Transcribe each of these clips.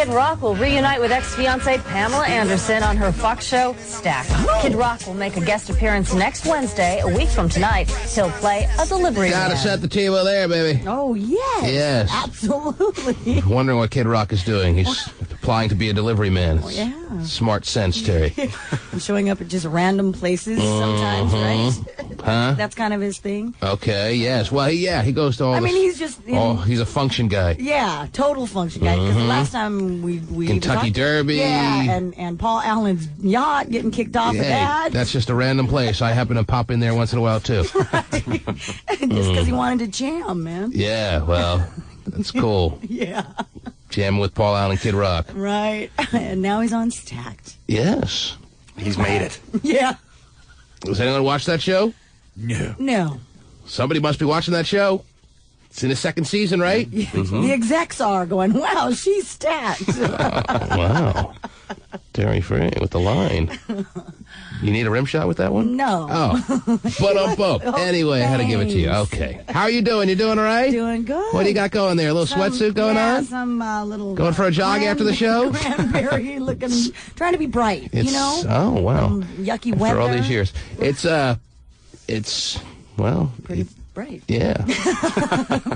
Kid Rock will reunite with ex-fiancée Pamela Anderson on her Fox show, Stacked. Kid Rock will make a guest appearance next Wednesday, a week from tonight. He'll play a delivery man. Gotta set the table there, baby. Oh, yes. Yes. Absolutely. Wondering what Kid Rock is doing. He's applying to be a delivery man. Oh, yeah. Smart sense, Terry. I'm showing up at just random places sometimes, right? Huh? That's kind of his thing. Okay, yes. Well, he goes to all he's just... he's a function guy. Yeah, total function guy. Because the last time we Kentucky Derby. Yeah, and Paul Allen's yacht getting kicked off of that. That's just a random place. I happen to pop in there once in a while, too. Right. Just because he wanted to jam, man. Yeah, well, that's cool. Yeah. Jamming with Paul Allen, Kid Rock. Right. And now he's on Stacked. Yes. He's made it. Yeah. Does anyone watch that show? No. Somebody must be watching that show. It's in the second season, right? The execs are going, wow, she's Stacked. Wow. Terry Free with the line. You need a rim shot with that one? No. Oh. But anyway, I had to give it to you. Okay. How are you doing? You doing all right? Doing good. What do you got going there? A little sweatsuit going on? Some little... Going for a jog after the show? Cranberry looking, trying to be bright, you know? Oh, wow. Yucky weather. After all these years. Well... Pretty bright. Yeah.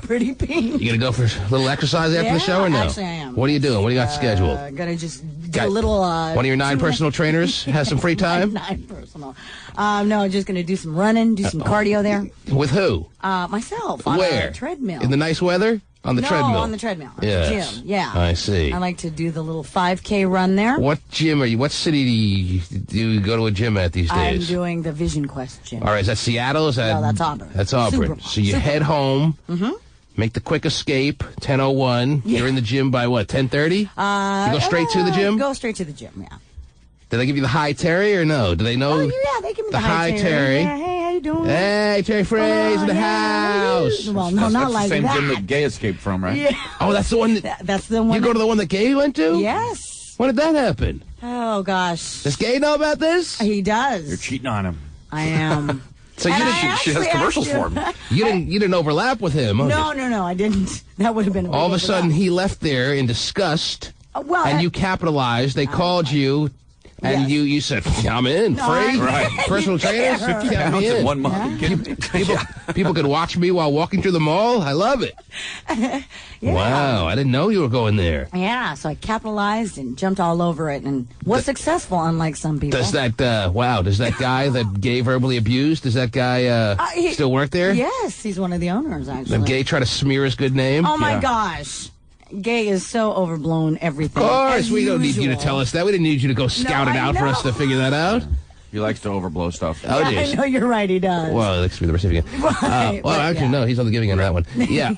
Pretty pink. You gonna go for a little exercise after the show or no? Actually, I am. What are you doing? What do you got scheduled? Gonna just do a little... one of your 9 personal trainers has some free time? 9 personal. No, just gonna do some running, do some cardio there. With who? Myself. On Where? a treadmill. In the nice weather? On the treadmill? No, on the treadmill. At Yes. the gym. Yeah. I see. I like to do the little 5K run there. What gym are you? What city do you go to a gym at these I'm days? doing the Vision Quest gym. All right, is that Seattle? Is that? No, that's Auburn. That's Auburn. So you head home, make the quick escape, 10:01. Yeah. You're in the gym by what, 10:30? You go straight to the gym? Go straight to the gym, yeah. Do they give you the hi Terry or no? Do they know? Oh, yeah, they give me the hi Terry. Yeah, hey, how you doing? Hey, Terry Frey's in the house. Well, no, not like that. That's the same gym that Gay escaped from, right? Yeah. Oh, that's the one. That's the one. You go to the one that Gay went to? Yes. When did that happen? Oh, gosh. Does Gay know about this? He does. You're cheating on him. I am. So you She has commercials for him. You didn't overlap with him. No, I didn't. That would have been a All of a sudden, he left there in disgust, and you capitalized. They called you, and you said, "I'm in, free, Right. personal trainers, count me in." 1 month. People could watch me while walking through the mall. I love it. Yeah. Wow, I didn't know you were going there. Yeah, so I capitalized and jumped all over it and was successful, unlike some people. Does that guy that Gay verbally abused, does that guy still work there? Yes, he's one of the owners, actually. Did Gay try to smear his good name? Oh, my gosh. Gay is so overblown everything. Of course, we don't need you to tell us that. We didn't need you to go scout it out for us to figure that out. He likes to overblow stuff. Oh, Yeah, I know, you're right, he does. Well, he likes to be the recipient. Right, No, he's on the giving end of that one. Yeah.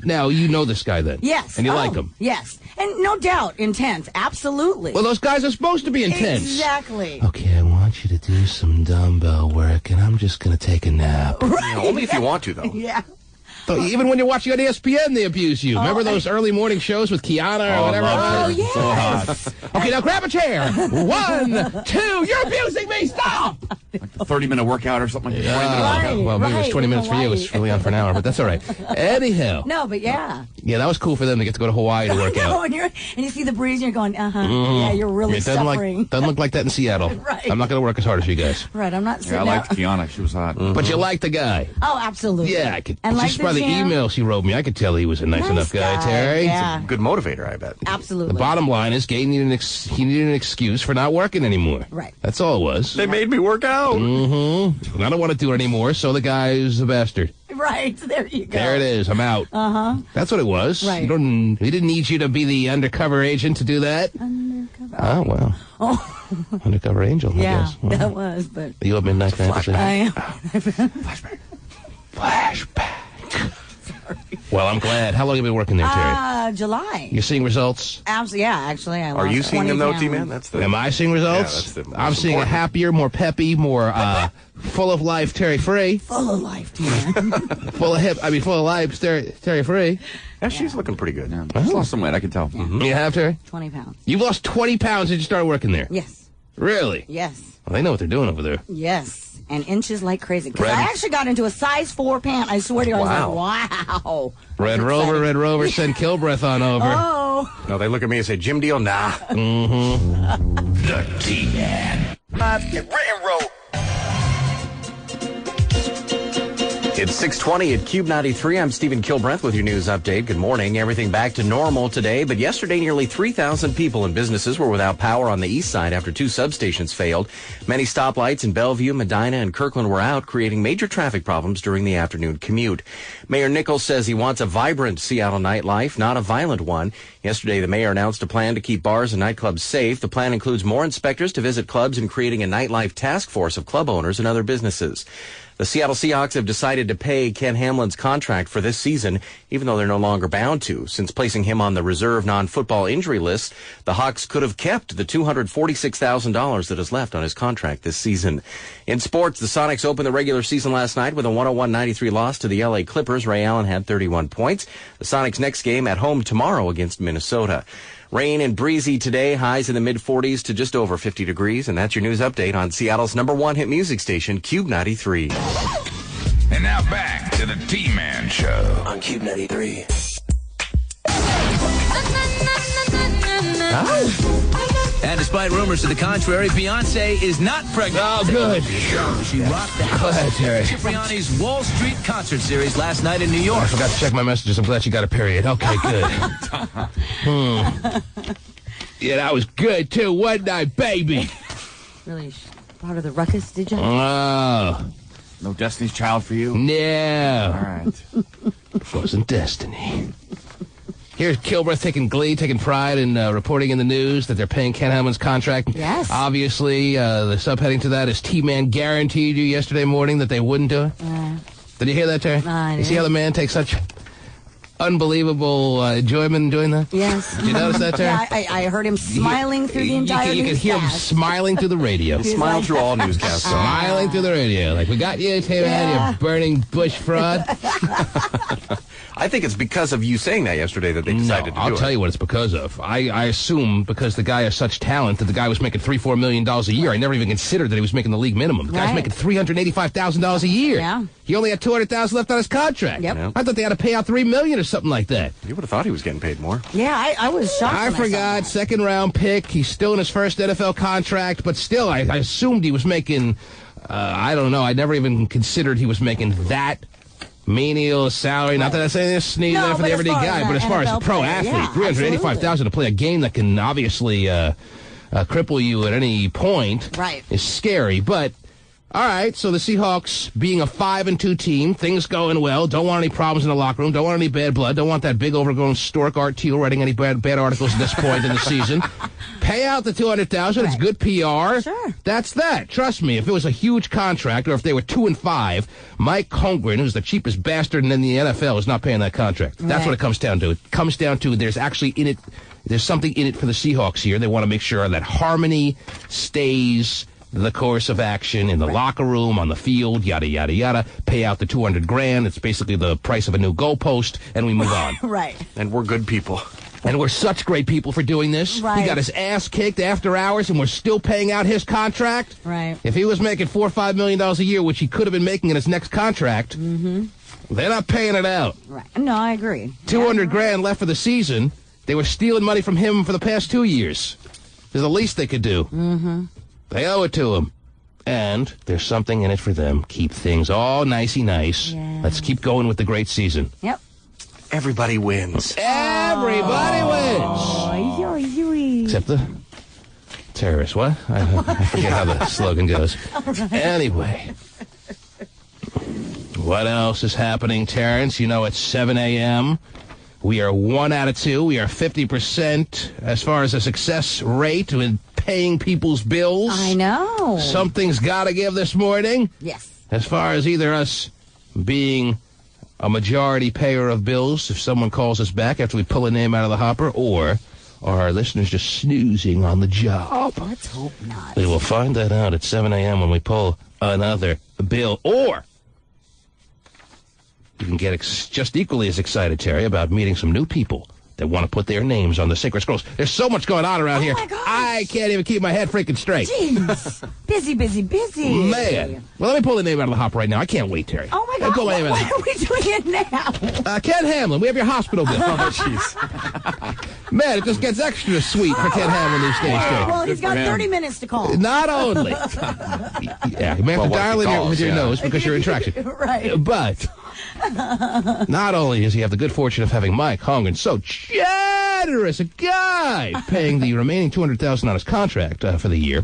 Now, you know this guy then? Yes. And you like him? Yes. And no doubt, intense. Absolutely. Well, those guys are supposed to be intense. Exactly. Okay, I want you to do some dumbbell work, and I'm just going to take a nap. Right. Only if you want to, though. Yeah. So even when you're watching on ESPN, they abuse you. Remember those early morning shows with Kiana or whatever? Oh, yes. Okay, now grab a chair. 1, 2, you're abusing me. Stop. Like a 30-minute workout or something. Like Right, well, maybe it was right, 20 minutes for you. It's really on for an hour, but that's all right. Anyhow. No, but yeah. Yeah, that was cool for them to get to go to Hawaii to work out. And you see the breeze and you're going, yeah, you're really suffering. Doesn't look like that in Seattle. Right. I'm not going to work as hard as you guys. Right, I'm not sitting I liked Kiana. She was hot. But you like the guy. Oh, absolutely. Yeah, I could. And Just like by the gym. email she wrote me, I could tell he was a nice enough guy, Terry. Yeah. Good motivator, I bet. Absolutely. The bottom line is, Gay needed he needed an excuse for not working anymore. Right. That's all it was. They made me work out. I don't want to do it anymore, so the guy's a bastard. Right, there you go. There it is. I'm out. That's what it was. Right. He didn't need you to be the undercover agent to do that. Undercover. Oh, well. Oh. Undercover angel, I Yeah, guess. Well, that was, but... you have Midnight Fantasy. I am. Flashback. Well, I'm glad. How long have you been working there, Terry? July. You're seeing results? Absolutely, yeah, actually. I Are lost you seeing them, though, 20 T-Man? pounds. Am I seeing results? Yeah, that's the most I'm seeing a important. happier, more peppy, more full of life Terry Free. Full of life, man. Full of life Terry Free. Yeah, she's looking pretty good. Yeah. She's lost some weight, I can tell. You have, Terry? 20 pounds. You've lost 20 pounds since you started working there. Yes. Really? Yes. Well, they know what they're doing over there. Yes. And inches like crazy. Because Red- I actually got into a size 4 pant. I swear to you, I was like, wow. Red Rover, send Kilbreath on over. Oh. No. No, they look at me and say, Jim Deal? Nah. The T-Man. It's 6:20 at Cube 93. I'm Stephen Kilbreth with your news update. Good morning. Everything back to normal today, but yesterday nearly 3,000 people and businesses were without power on the east side after 2 substations failed. Many stoplights in Bellevue, Medina, and Kirkland were out, creating major traffic problems during the afternoon commute. Mayor Nichols says he wants a vibrant Seattle nightlife, not a violent one. Yesterday, the mayor announced a plan to keep bars and nightclubs safe. The plan includes more inspectors to visit clubs and creating a nightlife task force of club owners and other businesses. The Seattle Seahawks have decided to pay Ken Hamlin's contract for this season, even though they're no longer bound to. Since placing him on the reserve non-football injury list, the Hawks could have kept the $246,000 that is left on his contract this season. In sports, the Sonics opened the regular season last night with a 101-93 loss to the LA Clippers. Ray Allen had 31 points. The Sonics' next game at home tomorrow against Minnesota. Rain and breezy today, highs in the mid-40s to just over 50 degrees. And that's your news update on Seattle's #1 hit music station, Cube 93. And now back to the T-Man Show. On Cube 93. And despite rumors to the contrary, Beyonce is not pregnant. Oh, good. She rocked the Go ahead, Terry. Cipriani's Wall Street concert series last night in New York. I forgot to check my messages. I'm glad she got a period. Okay, good. Yeah, that was good, too, wasn't I, baby? Really part of the ruckus, did you? Oh, No Destiny's Child for you? no. All right. It wasn't destiny. Here's Kilbreth taking glee, taking pride in reporting in the news that they're paying Ken Hamlin's contract. Yes. Obviously, the subheading to that is T-Man guaranteed you yesterday morning that they wouldn't do it. Did you hear that, Terry? I You see did. how the man takes such unbelievable enjoyment in doing that? Yes. Did you notice that, Terry? Yeah, I heard him smiling through the entire You could hear him newscast. smiling through the radio. Smile through all newscasts. Smiling through the radio. Like, we got you, T-Man, Yeah. you burning bush fraud. I think it's because of you saying that yesterday that they decided to do it. I'll tell you what it's because of. I assume because the guy has such talent that the guy was making $3-4 million a year. I never even considered that he was making the league minimum. The guy's Right. making $385,000 a year. Yeah. He only had $200,000 left on his contract. Yep. Yeah. I thought they had to pay out $3 million or something like that. You would have thought he was getting paid more. Yeah, I was shocked. I when saw forgot. that. Second round pick. He's still in his first NFL contract, but still, I assumed he was making. I don't know. I never even considered he was making that menial salary. Not that I'm saying this sneeze No, for but the as everyday far guy, as but as an far as a NFL pro player, athlete, yeah, $385,000 to play a game that can obviously cripple you at any point Right. is scary. But all right, so the Seahawks being a 5-2 team, things going well. Don't want any problems in the locker room. Don't want any bad blood. Don't want that big overgrown stork Art Teal writing any bad articles at this point in the season. Pay out the $200,000. It's Right. good PR. Sure. That's that. Trust me. If it was a huge contract, or if they were 2-5, Mike Holmgren, who's the cheapest bastard in the NFL, is not paying that contract. That's Right. what it comes down to. It comes down to there's actually in it. There's something in it for the Seahawks here. They want to make sure that harmony stays the course of action in the locker room, on the field, yada, yada, yada. Pay out the $200,000. It's basically the price of a new goalpost, and we move on. Right. And we're good people. And we're such great people for doing this. Right. He got his ass kicked after hours, and we're still paying out his contract. Right. If he was making $4 or $5 million a year, which he could have been making in his next contract, they're not paying it out. Right. No, I agree. $200,000 left for the season. They were stealing money from him for the past 2 years. There's the least they could do. Mm-hmm. They owe it to him. And there's something in it for them. Keep things all nicey nice. Yeah. Let's keep going with the great season. Yep. Everybody wins. Everybody wins. Oh, yoy. Except the terrorists. What? I forget how the slogan goes. Anyway. What else is happening, Terrence? You know, it's 7 a.m. We are 1 out of 2. We are 50% as far as a success rate with paying people's bills. I know. Something's got to give this morning. Yes. As far as either us being a majority payer of bills, if someone calls us back after we pull a name out of the hopper, or are our listeners just snoozing on the job? Let's hope not. We will find that out at 7 a.m. when we pull another bill. Or you can get just equally as excited, Terry, about meeting some new people that want to put their names on the Sacred Scrolls. There's so much going on around here. My gosh. I can't even keep my head freaking straight. Jeez. busy. Man. Well, let me pull the name out of the hopper right now. I can't wait, Terry. Oh, my Let me God. pull my name out of the Why are we doing it now? Ken Hamlin, we have your hospital bill. Oh, jeez. Man, it just gets extra sweet for Ken Ham when these days, too. Well, he's got 30 minutes to call. Not only. Yeah, you may have to dial in with your nose because you're in traction. Right. But not only does he have the good fortune of having Mike Hongan, so generous a guy, paying the remaining $200,000 on his contract for the year,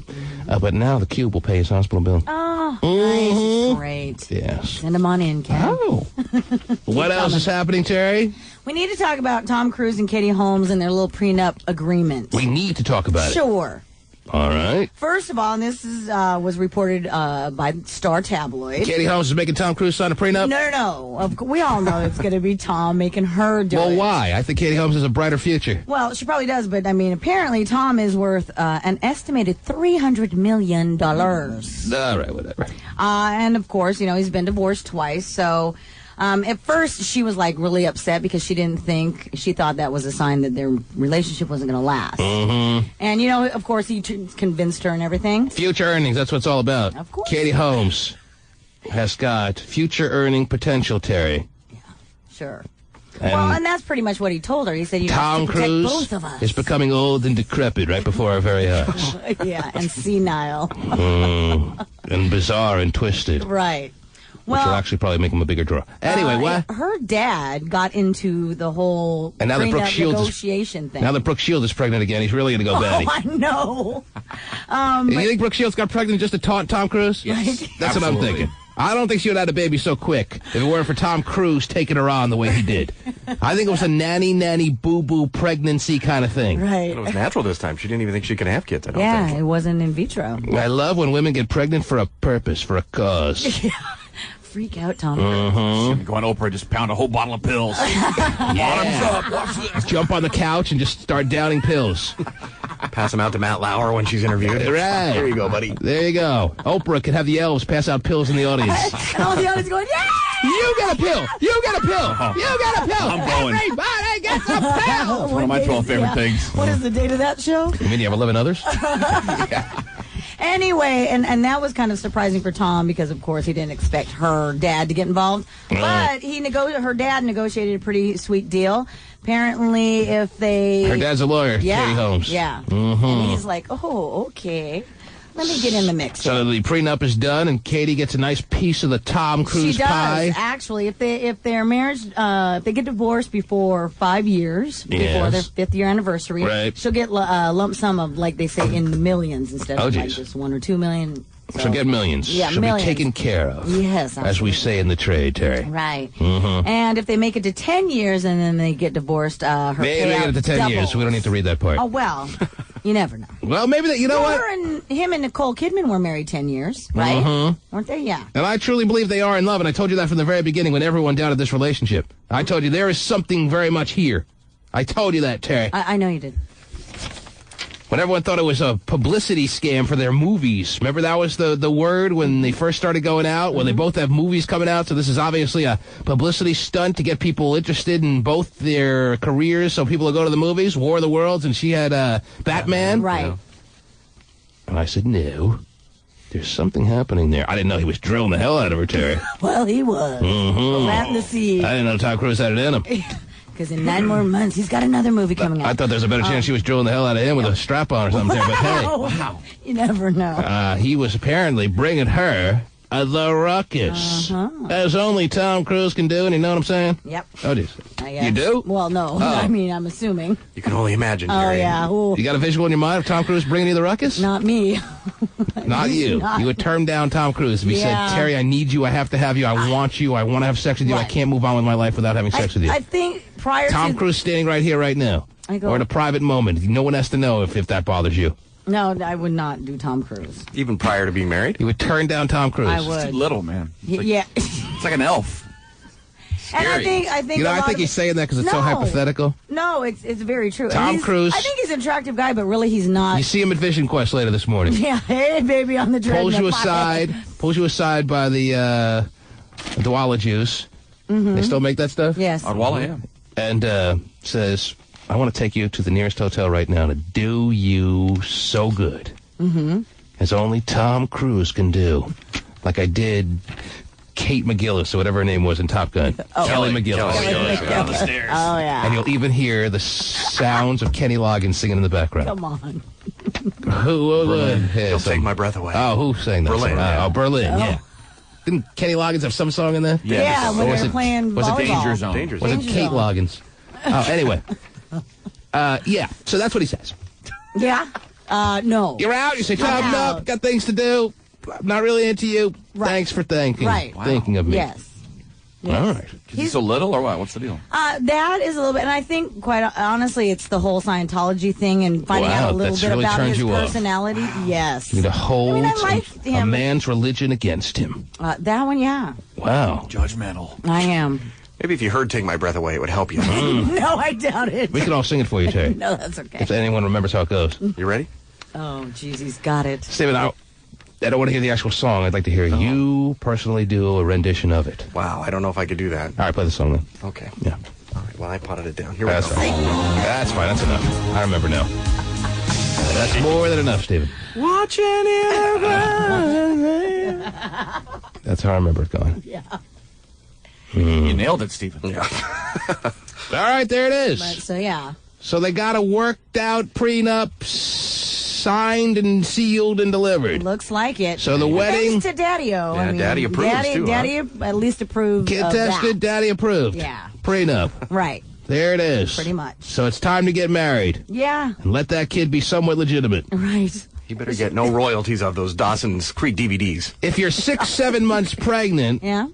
but now the Cube will pay his hospital bill. Oh, nice. Great. Yes. Send him on in, Ken. Oh. What else is happening, Terry? We need to talk about Tom Cruise and Katie Holmes and their little prenup agreement. We need to talk about it. Sure. All right. First of all, and this is was reported by Star Tabloid. Katie Holmes is making Tom Cruise sign a prenup? No. We all know it's going to be Tom making her do it. Well, why? I think Katie Holmes has a brighter future. Well, she probably does, but I mean, apparently Tom is worth an estimated $300 million. All right, whatever. And of course, he's been divorced twice, so... at first, she was like really upset because she thought that was a sign that their relationship wasn't going to last. Mm-hmm. And, of course, he convinced her and everything. Future earnings, that's what it's all about. Of course. Katie Holmes has got future earning potential, Terry. Yeah, sure. And and that's pretty much what he told her. He said, Tom have to protect Cruise both of us. is becoming old and decrepit right before our very eyes. Yeah, and senile. And bizarre and twisted. Right. Which will actually probably make him a bigger draw. Anyway, what? Her dad got into the whole and now that Brooke Shields negotiation thing. Now that Brooke Shields is pregnant again, he's really going to go batty. Oh, I know. You think Brooke Shields got pregnant just to taunt Tom Cruise? Yes. That's what I'm thinking. I don't think she would have had a baby so quick if it weren't for Tom Cruise taking her on the way he did. I think it was a nanny, boo-boo pregnancy kind of thing. Right. It was natural this time. She didn't even think she could have kids, I don't think. Yeah, it wasn't in vitro. I love when women get pregnant for a purpose, for a cause. Freak out, Tom. Mm-hmm. Go on Oprah, just pound a whole bottle of pills. Bottoms up. Watch this. Jump on the couch and just start downing pills. Pass them out to Matt Lauer when she's interviewed. Right. There you go, buddy. There you go. Oprah could have the elves pass out pills in the audience. And all the audience going, yeah! You get a pill! You get a pill! You get a pill! I'm going. Everybody gets a pill! One of my 12 favorite things. What is the date of that show? You mean you have 11 others? Anyway, and that was kind of surprising for Tom because, of course, he didn't expect her dad to get involved. But her dad negotiated a pretty sweet deal. Apparently, if they... Her dad's a lawyer, yeah, Katie Holmes. Yeah. Mm-hmm. And he's like, oh, okay. Let me get in the mix. So the prenup is done, and Katie gets a nice piece of the Tom Cruise pie. She does, actually. If their marriage, if they get divorced before 5 years, before their 5th year anniversary, she'll get a lump sum of, like they say, in the millions instead of like just 1 or 2 million. So, she'll get millions. Yeah, she'll millions. be taken care of. Yes, absolutely. As we say in the trade, Terry. Right. Mm-hmm. And if they make it to 10 years and then they get divorced, her They make it to 10 years, so we don't need to read that part. Oh, well, you never know. Well, maybe that, you know what? Her and him and Nicole Kidman were married 10 years, right? Mm-hmm. Weren't they? Yeah. And I truly believe they are in love, and I told you that from the very beginning when everyone doubted this relationship. I told you there is something very much here. I told you that, Terry. I know you did. When everyone thought it was a publicity scam for their movies. Remember that was the word when they first started going out? Well, they both have movies coming out, so this is obviously a publicity stunt to get people interested in both their careers, so people will go to the movies. War of the Worlds, and she had Batman. Right. Yeah. And I said, no, there's something happening there. I didn't know he was drilling the hell out of her, Terry. Well, he was. Mm-hmm. Planting the seed. I didn't know Tom Cruise had it in him. Because in 9 more months, he's got another movie coming out. I thought there was a better chance she was drilling the hell out of him with a strap-on or something there, but hey. Wow. You never know. He was apparently bringing her the ruckus. As only Tom Cruise can do, and you know what I'm saying? Yep. Oh, geez. You do? Well, no. Oh. I mean, I'm assuming. You can only imagine, Oh, Terry. yeah. Ooh. You got a visual in your mind of Tom Cruise bringing you the ruckus? Not me. Not you. Not You would turn down Tom Cruise if he said, Terry, I need you, I have to have you, I want you, I want to have sex with you, I Right. can't move on with my life without having sex with you. I think prior Tom to... Cruise standing right here, right now. Or in a private moment. No one has to know if that bothers you. No, I would not do Tom Cruise. Even prior to being married? You would turn down Tom Cruise. I would. Too little, man. Yeah. It's like an elf. And I think You know, I think he's saying that because it's so hypothetical. No, it's very true. Tom Cruise. I think he's an attractive guy, but really he's not. You see him at Vision Quest later this morning. Yeah, hey, baby, on the treadmill. Pulls you aside by the Douala juice. Mm-hmm. They still make that stuff? Yes. Odwalla, yeah. And says, I want to take you to the nearest hotel right now to do you so good. Mm-hmm. As only Tom Cruise can do. Like I did Kate McGillis, or whatever her name was in Top Gun. Kelly McGillis. Down the stairs. Oh, yeah. And you'll even hear the sounds of Kenny Loggins singing in the background. Come on. Who would? Yeah, Don't take my breath away. Oh, who sang that Berlin, song? yeah. Oh, Berlin, yeah. Didn't Kenny Loggins have some song in there? Yeah, when they were playing was it volleyball. Danger Zone. Danger Was Zone. it Kate Loggins? Oh, anyway. Yeah, so that's what he says. Yeah. No. You're out. You say, Tom, I'm no, out. got things to do. I'm not really into you. Right. Thanks for thinking. Right. Thinking of me. Yes. All right. Is he so little or what? What's the deal? That is a little bit, and I think quite honestly, it's the whole Scientology thing and finding Wow, out a little that's bit really about turned his you off. personality. Yes. To hold I liked a him. man's religion against him. That one, yeah. Wow. Judgmental. I am. Maybe if you heard Take My Breath Away, it would help you. No, I doubt it. We can all sing it for you, Terry. No, that's okay. If anyone remembers how it goes. You ready? Oh, jeez, he's got it. Steven, I don't want to hear the actual song. I'd like to hear you personally do a rendition of it. Wow, I don't know if I could do that. All right, play the song then. Okay. Yeah. All right, well, I potted it down. Here we That's go. fine. That's fine. That's enough. I remember now. That's more than enough, Steven. Watching it. That's how I remember it going. Yeah. You nailed it, Stephen. Yeah. All right, there it is. So, yeah. So they got a worked out prenup, signed and sealed and delivered. Looks like it. So the wedding, Thanks to Daddy-O. Yeah, Daddy approves, too, huh? Daddy at least approved kid of tested, that. daddy approved. Yeah. Prenup. Right. There it is. Pretty much. So it's time to get married Yeah. and let that kid be somewhat legitimate. Right. You better get no royalties of those Dawson's Creek DVDs. If you're 6-7 months pregnant, Yeah.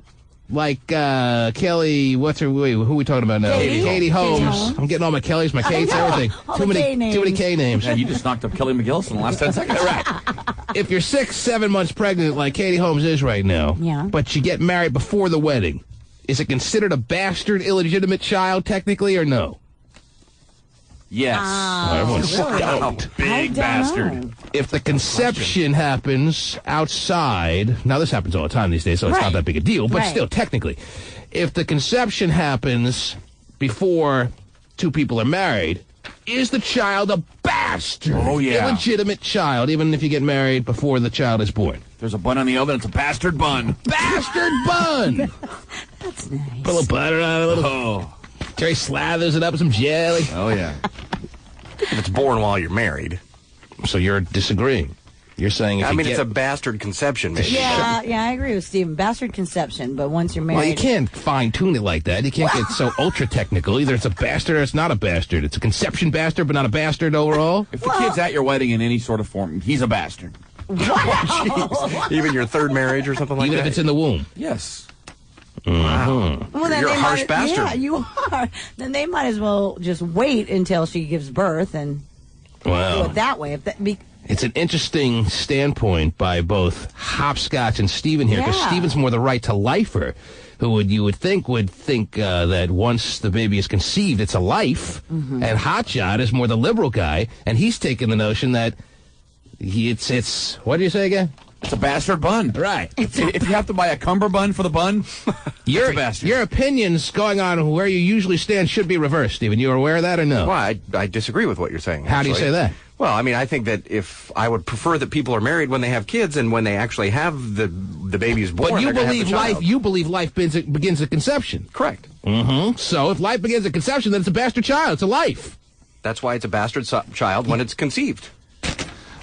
like Kelly, who are we talking about now? Katie Holmes. Holmes. I'm getting all my Kellys, my Kates, know. everything. All Too the many K names. Yeah, you just knocked up Kelly McGillis in the last 10 seconds. Right. If you're 6-7 months pregnant, like Katie Holmes is right now, Yeah. but you get married before the wedding, is it considered a bastard, illegitimate child technically, or no? Yes. Everyone's really? stoked. I Big don't bastard. know. If the conception happens outside, now this happens all the time these days, so it's not Right. that big a deal, but Right. still, technically, if the conception happens before two people are married, is the child a bastard? Oh, yeah. Illegitimate child, even if you get married before the child is born. There's a bun on the oven. It's a bastard bun. Bastard bun! That's nice. Put a little butter on it, a little. Oh. Terry slathers it up with some jelly. Oh, yeah. If it's born while you're married. So you're disagreeing. You're saying if I you mean, get... it's a bastard conception. Maybe. Yeah, I agree with Stephen. Bastard conception, but once you're married. Well, you can't fine-tune it like that. You can't get so ultra-technical. Either it's a bastard or it's not a bastard. It's a conception bastard, but not a bastard overall. If the kid's at your wedding in any sort of form, he's a bastard. Even your third marriage or something like Even that. if it's in the womb. Yes. Wow. Well, then You're a they harsh might, bastard. Yeah, you are. Then they might as well just wait until she gives birth and do Wow. it that way. If that be, It's an interesting standpoint by both Hopscotch and Steven here, because Yeah. Steven's more the right-to-lifer, you would think that once the baby is conceived, it's a life, and Hotshot is more the liberal guy, and he's taking the notion that it's what do you say again? It's a bastard bun. Right. If you have to buy a cummerbund for the bun, Your, it's a bastard. your opinions going on where you usually stand should be reversed, Stephen. You aware of that or no? Well, I disagree with what you're saying. How do you actually. say that? Well, I mean, I think that if I would prefer that people are married when they have kids and when they actually have the baby's born. But you they're gonna have believe the life. child. You believe life begins at conception. Correct. Mm-hmm. So if life begins at conception, then it's a bastard child. It's a life. That's why it's a bastard child when it's conceived.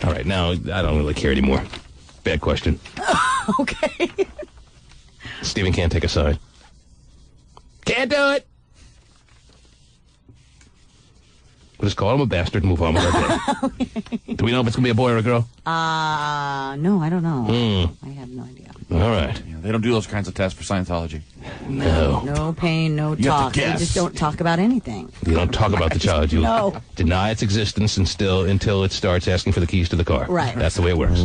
All right, now I don't really care anymore. Bad question. okay. Stephen can't take a side. Can't do it. We'll just call him a bastard and move on with our day. Do we know if it's going to be a boy or a girl? No, I don't know. I have no idea. All right. Yeah, they don't do those kinds of tests for Scientology. No. No pain, no You have talk. to They guess. just don't talk about anything. You don't talk about the child. You No. deny its existence until it starts asking for the keys to the car. Right. That's the way it works.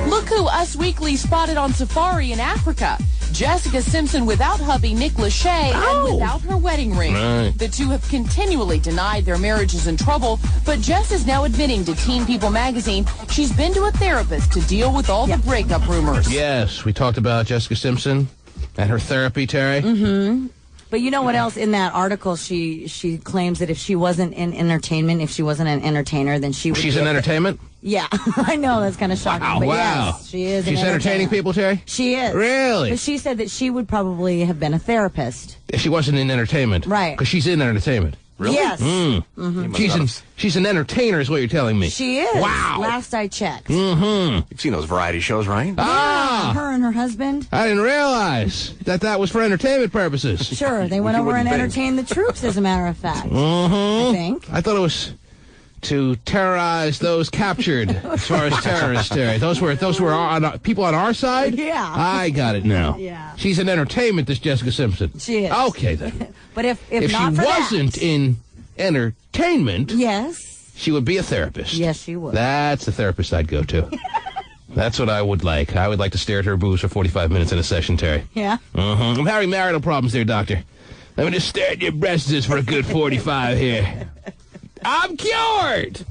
Look who Us Weekly spotted on safari in Africa. Jessica Simpson without hubby Nick Lachey and without her wedding ring. Right. The two have continually denied their marriage is in trouble, but Jess is now admitting to Teen People magazine she's been to a therapist to deal with all the breakup rumors. Yes, we talked about Jessica Simpson and her therapy, Terry. Mm-hmm. But you know what else? In that article, she claims that if she wasn't in entertainment, if she wasn't an entertainer, then she would. She's in entertainment? Yeah, I know, that's kind of shocking. Wow. But Wow. Yes, she is. She's entertaining people, Terry? She is. Really? But she said that she would probably have been a therapist. If she wasn't in entertainment. Right. Because she's in entertainment. Really? Yes. She's an entertainer is what you're telling me. She is. Wow. Last I checked. You've seen those variety shows, right? Ah! Her and her husband. I didn't realize that was for entertainment purposes. Sure, they went over and entertained the troops, as a matter of fact. I think. I thought it was to terrorize those captured as far as terrorists, Terry. Those were people on our side? Yeah. I got it now. Yeah. She's in entertainment, this Jessica Simpson. She is. Okay, then. But if If she not for wasn't in entertainment, yes. she would be a therapist. Yes, she would. That's the therapist I'd go to. That's what I would like. I would like to stare at her boobs for 45 minutes in a session, Terry. Yeah. I'm having marital problems there, doctor. Let me just stare at your breasts for a good 45 here. I'm cured!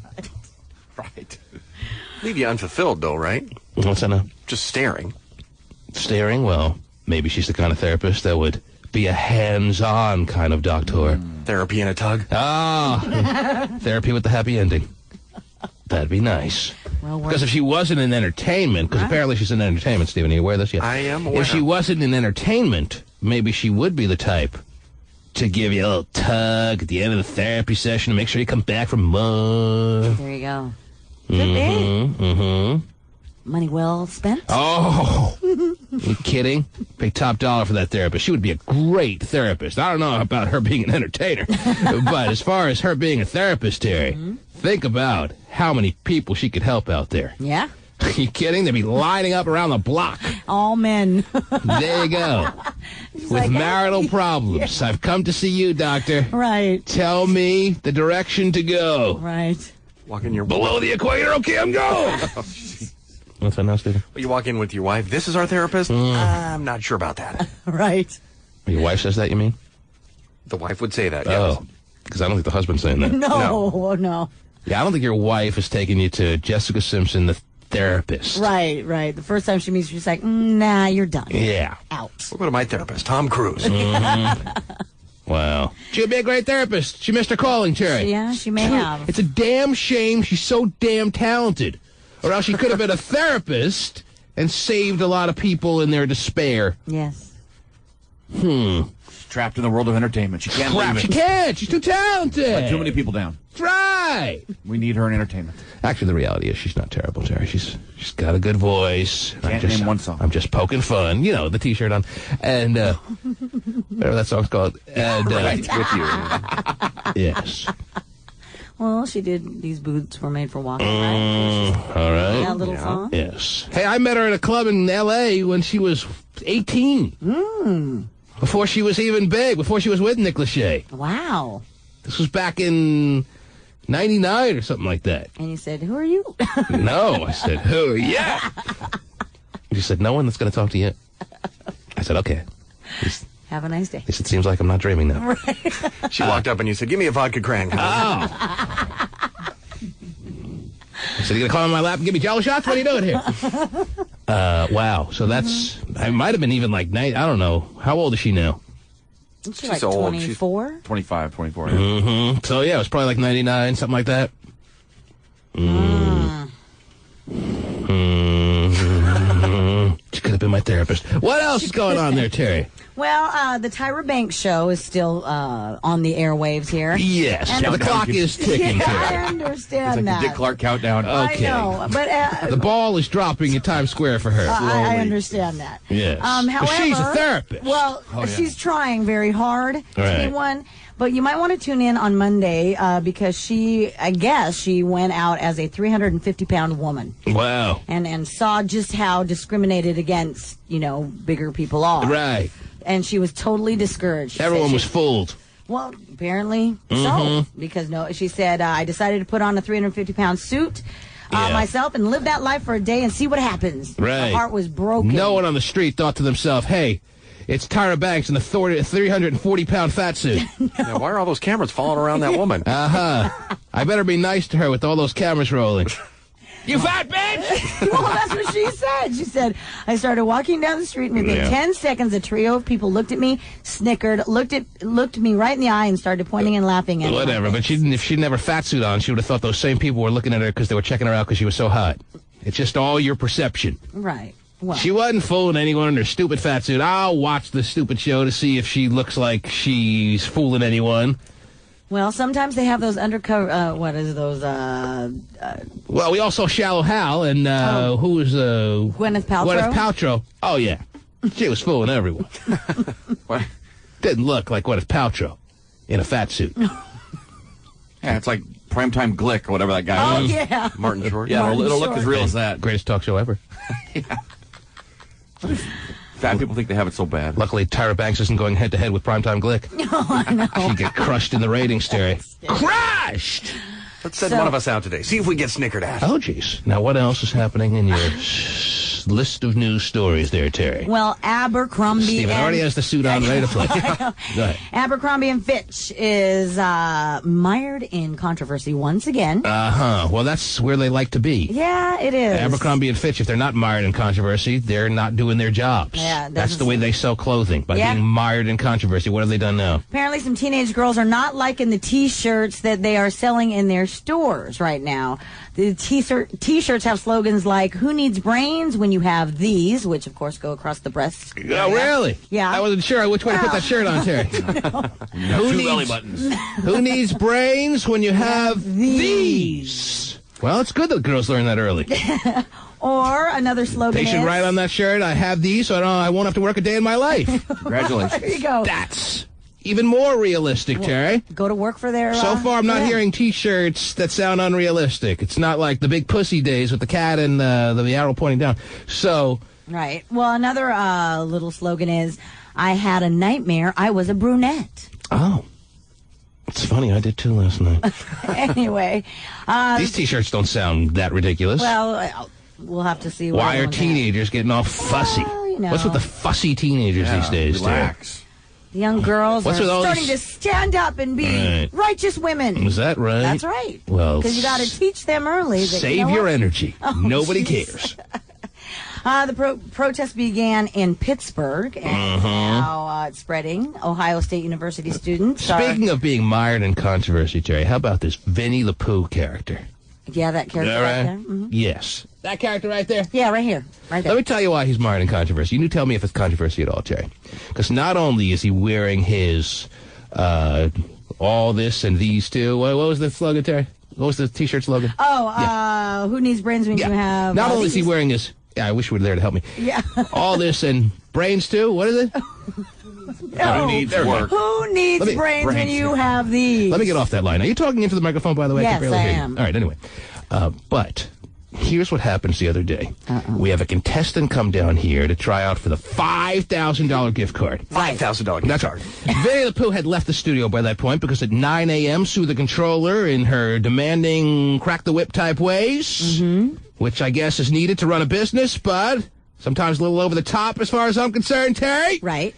Right. Leave you unfulfilled, though, right? What's that now? Just staring. Staring? Well, maybe she's the kind of therapist that would be a hands-on kind of doctor. Therapy and a tug. Therapy with the happy ending. That'd be nice. Well, Because if she wasn't in entertainment, because apparently she's in entertainment, Stephen, are you aware of this yet? I am aware. If she wasn't in entertainment, maybe she would be the type to give you a little tug at the end of the therapy session to make sure you come back for more. There you go. Could be. Money well spent. Oh, you kidding? Pay top dollar for that therapist. She would be a great therapist. I don't know about her being an entertainer, but as far as her being a therapist, Terry, think about how many people she could help out there. Yeah. Are you kidding? They'd be lining up around the block. All men. There you go. With like, marital problems. I've come to see you, doctor. Right. Tell me the direction to go. Right. Walk in your Below the equator, okay, I'm going. What's that now, Stephen? You walk in with your wife. This is our therapist? I'm not sure about that. Right. Your wife says that, you mean? The wife would say that, yes. Oh, because I don't think the husband's saying that. No. Yeah, I don't think your wife is taking you to Jessica Simpson, the therapist. Right. The first time she meets you, she's like, nah, you're done. Yeah. Out. We'll go to my therapist, Tom Cruise. Wow. She'd be a great therapist. She missed her calling, Terry. Yeah, she may have. It's a damn shame she's so damn talented. Or else she could have been a therapist and saved a lot of people in their despair. Yes. She's trapped in the world of entertainment. She can't leave She it. can't. She's too talented. Let too many people down. That's right. We need her in entertainment. Actually, the reality is she's not terrible, Terry. She's got a good voice. Can't name one song. I'm just poking fun. You know, the T-shirt on. And whatever that song's called. And, Right with you. Yes. Well, she did. These boots were made for walking, right? All right. That little song. Yes. Hey, I met her at a club in L.A. when she was 18. Before she was even big. Before she was with Nick Lachey. Wow. This was back in 99 or something like that. And you said, who are you? No, I said, who? Yeah. She said, no one that's going to talk to you. I said, okay. Have a nice day. He said, seems like I'm not dreaming now. She walked up and you said, give me a vodka cran. I said, you going to climb on my lap and give me jello shots? What are you doing here? Wow. So that's, I might have been even like, I don't know. How old is she now? She's like old. 24? 25, 24. Yeah. So yeah, it was probably like 99, something like that. She could have been my therapist. What else is going on there, Terry? Well, the Tyra Banks show is still on the airwaves here. Yes. And The clock is ticking, Yeah, I Terry. understand It's like that. the Dick Clark countdown. Okay. I know, but The ball is dropping in Times Square for her. I understand that. Yes. However, But she's a therapist. Well, she's trying very hard to Right. be one. But you might want to tune in on Monday because I guess she went out as a 350-pound woman Wow. and saw just how discriminated against, bigger people are. Right. And she was totally discouraged. She Everyone said was fooled. Well, apparently so. Because she said, I decided to put on a 350-pound suit myself and live that life for a day and see what happens. Right. Her heart was broken. No one on the street thought to themselves, hey, it's Tyra Banks in a 340-pound fat suit. Yeah, why are all those cameras following around that woman? I better be nice to her with all those cameras rolling. You fat bitch! Well, that's what she said. She said, I started walking down the street, and within 10 seconds, a trio of people looked at me, snickered, looked me right in the eye, and started pointing and laughing at me. Whatever, but if she didn't have her fat suit on, she would have thought those same people were looking at her because they were checking her out because she was so hot. It's just all your perception. Right. Well, she wasn't fooling anyone in her stupid fat suit. I'll watch the stupid show to see if she looks like she's fooling anyone. Well, sometimes they have those undercover, what is those, Well, we all saw Shallow Hal, and who was, Gwyneth Paltrow? Gwyneth Paltrow. Oh, yeah. She was fooling everyone. What? Didn't look like Gwyneth Paltrow in a fat suit. Yeah, it's like Primetime Glick or whatever that guy Oh, was. yeah. Martin Short. Yeah, Martin it'll look as real Short. as that. Greatest talk show ever. Fat people think they have it so bad. Luckily, Tyra Banks isn't going head-to-head with Primetime Glick. Oh, I know. She'd get crushed in the ratings, Terry. Crushed! Let's send one of us out today. See if we get snickered at. Oh, jeez. Now, what else is happening in your list of news stories there, Terry? Well, Abercrombie Steven already has the suit on, ready to play. Go ahead. Abercrombie and Fitch is mired in controversy once again. Uh-huh. Well, that's where they like to be. Yeah, it is. Abercrombie and Fitch, if they're not mired in controversy, they're not doing their jobs. Yeah, that's the way they sell clothing, by Yeah. being mired in controversy. What have they done now? Apparently, some teenage girls are not liking the T-shirts that they are selling in their stores right now. The T-shirts have slogans like, who needs brains when you have these, which, of course, go across the breast. Oh, really? Yeah. I wasn't sure which way to put that shirt on, Terry. Two belly buttons. Who needs brains when you have these? Well, it's good that girls learn that early. Or another slogan They should is, write on that shirt, I have these, so I won't have to work a day in my life. Congratulations. there you go. That's even more realistic, Terry. Go to work for their... So far, I'm not yeah. hearing T-shirts that sound unrealistic. It's not like the big pussy days with the cat and the arrow pointing down. So... Right. Well, another little slogan is, I had a nightmare, I was a brunette. Oh. It's funny, I did too last night. Anyway. These T-shirts don't sound that ridiculous. Well, we'll have to see. Why are teenagers getting all fussy? Well, you know. What's with the fussy teenagers these days, Terry? Relax. The young girls What's are with all starting these- to stand up and be righteous women. Is that right? That's right. Well, because you got to teach them early. That, Save you know your what? energy. Oh, Nobody geez. cares. The protest began in Pittsburgh, and now it's spreading. Ohio State University students Speaking of being mired in controversy, Terry, how about this Winnie the Pooh character? Yeah, that character All right right? there. Mhm. Yes. That character right there? Yeah, right here. Right there. Let me tell you why he's mired in controversy. You tell me if it's controversy at all, Terry. Because not only is he wearing his all this and these too. What was the slogan, Terry? What was the T-shirt slogan? Who needs brains when you have... Not all only is he these? wearing his... Yeah, I wish you were there to help me. Yeah. All this and brains too? What is it? Who needs work? Who needs Let me- brains when you have these? Let me get off that line. Are you talking into the microphone, by the way? Yes, can barely I hear you. am. All right, anyway. But here's what happens the other day. We have a contestant come down here to try out for the $5,000 gift card. $5,000 gift That's card. right. Winnie the Pooh had left the studio by that point because at 9 a.m., Sue the Controller, in her demanding crack-the-whip type ways, which I guess is needed to run a business, but sometimes a little over the top as far as I'm concerned, Terry. Right.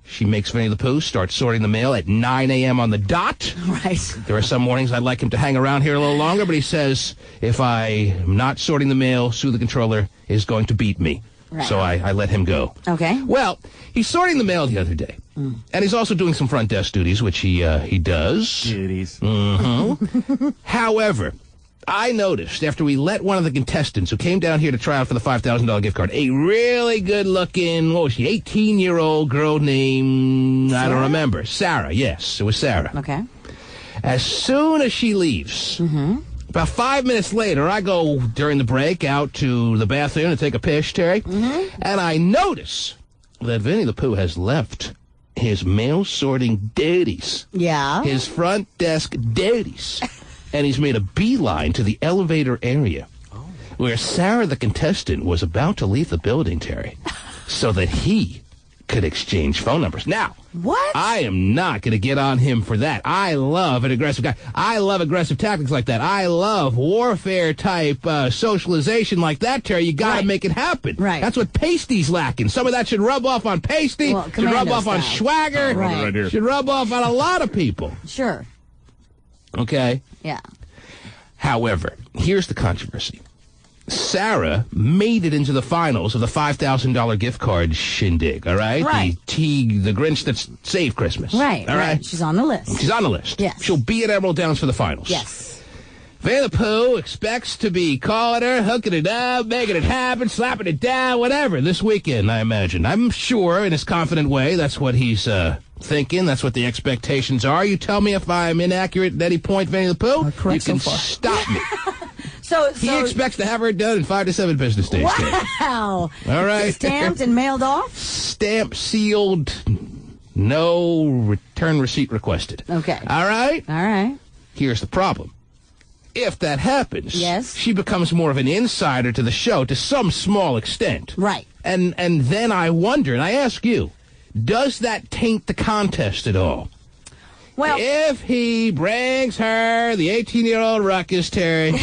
She makes Winnie the Pooh start sorting the mail at 9 a.m. on the dot. Right. There are some mornings I'd like him to hang around here a little longer, but he says if I am not sorting the mail, Sue the Controller is going to beat me. Right. So I let him go. Okay. Well, he's sorting the mail the other day. And he's also doing some front desk duties, which he does. Titties. However, I noticed after we let one of the contestants who came down here to try out for the $5,000 gift card, a really good-looking, what was she, 18-year-old girl named, I don't remember, Sarah. Yes, it was Sarah. Okay. As soon as she leaves, about 5 minutes later, I go during the break out to the bathroom to take a piss, Terry, and I notice that Winnie the Pooh has left his mail sorting duties, Yeah. his front desk duties, and he's made a beeline to the elevator area where Sarah, the contestant, was about to leave the building, Terry, so that he could exchange phone numbers. Now, What? I am not going to get on him for that. I love an aggressive guy. I love aggressive tactics like that. I love warfare-type socialization like that, Terry. You got to Right. make it happen. Right. That's what Pasty's lacking. Some of that should rub off on Pasty, Well, should rub commando off on style. Swagger, Right. should rub off on a lot of people. Sure. Okay? Yeah. However, here's the controversy. Sarah made it into the finals of the $5,000 gift card shindig, all right? Right. The Grinch that saved Christmas. Right, all right? She's on the list. She's on the list. Yes. She'll be at Emerald Downs for the finals. Yes. Vanna Pooh expects to be calling her, hooking it up, making it happen, slapping it down, whatever, this weekend, I imagine. I'm sure, in his confident way, that's what he's thinking. That's what the expectations are. You tell me if I'm inaccurate at any point, Vanna the Pooh. Correct you can so far. stop me. So He expects to have her done in 5 to 7 business days. Wow. All right. Stamped and mailed off? Stamped, sealed, no return receipt requested. Okay. All right? All right. Here's the problem. If that happens, yes, she becomes more of an insider to the show to some small extent. Right. And then I wonder, and I ask you, does that taint the contest at all? Well, if he brings her the 18-year-old ruckus, Terry,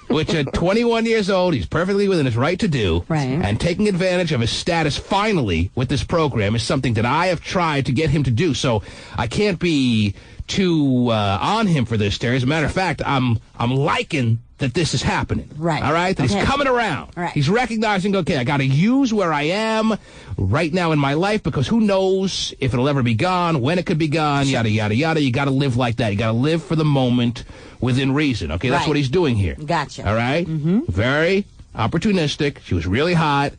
which at 21 years old, he's perfectly within his right to do, right, and taking advantage of his status finally with this program is something that I have tried to get him to do, so I can't be too on him for this, Terry. As a matter of fact, I'm liking that this is happening. Right. All right? That he's coming around. Right. He's recognizing, okay, I got to use where I am right now in my life because who knows if it'll ever be gone, when it could be gone, yada, yada, yada. You got to live like that. You got to live for the moment within reason. Okay, that's what he's doing here. Gotcha. All right? Mm-hmm. Very opportunistic. She was really hot.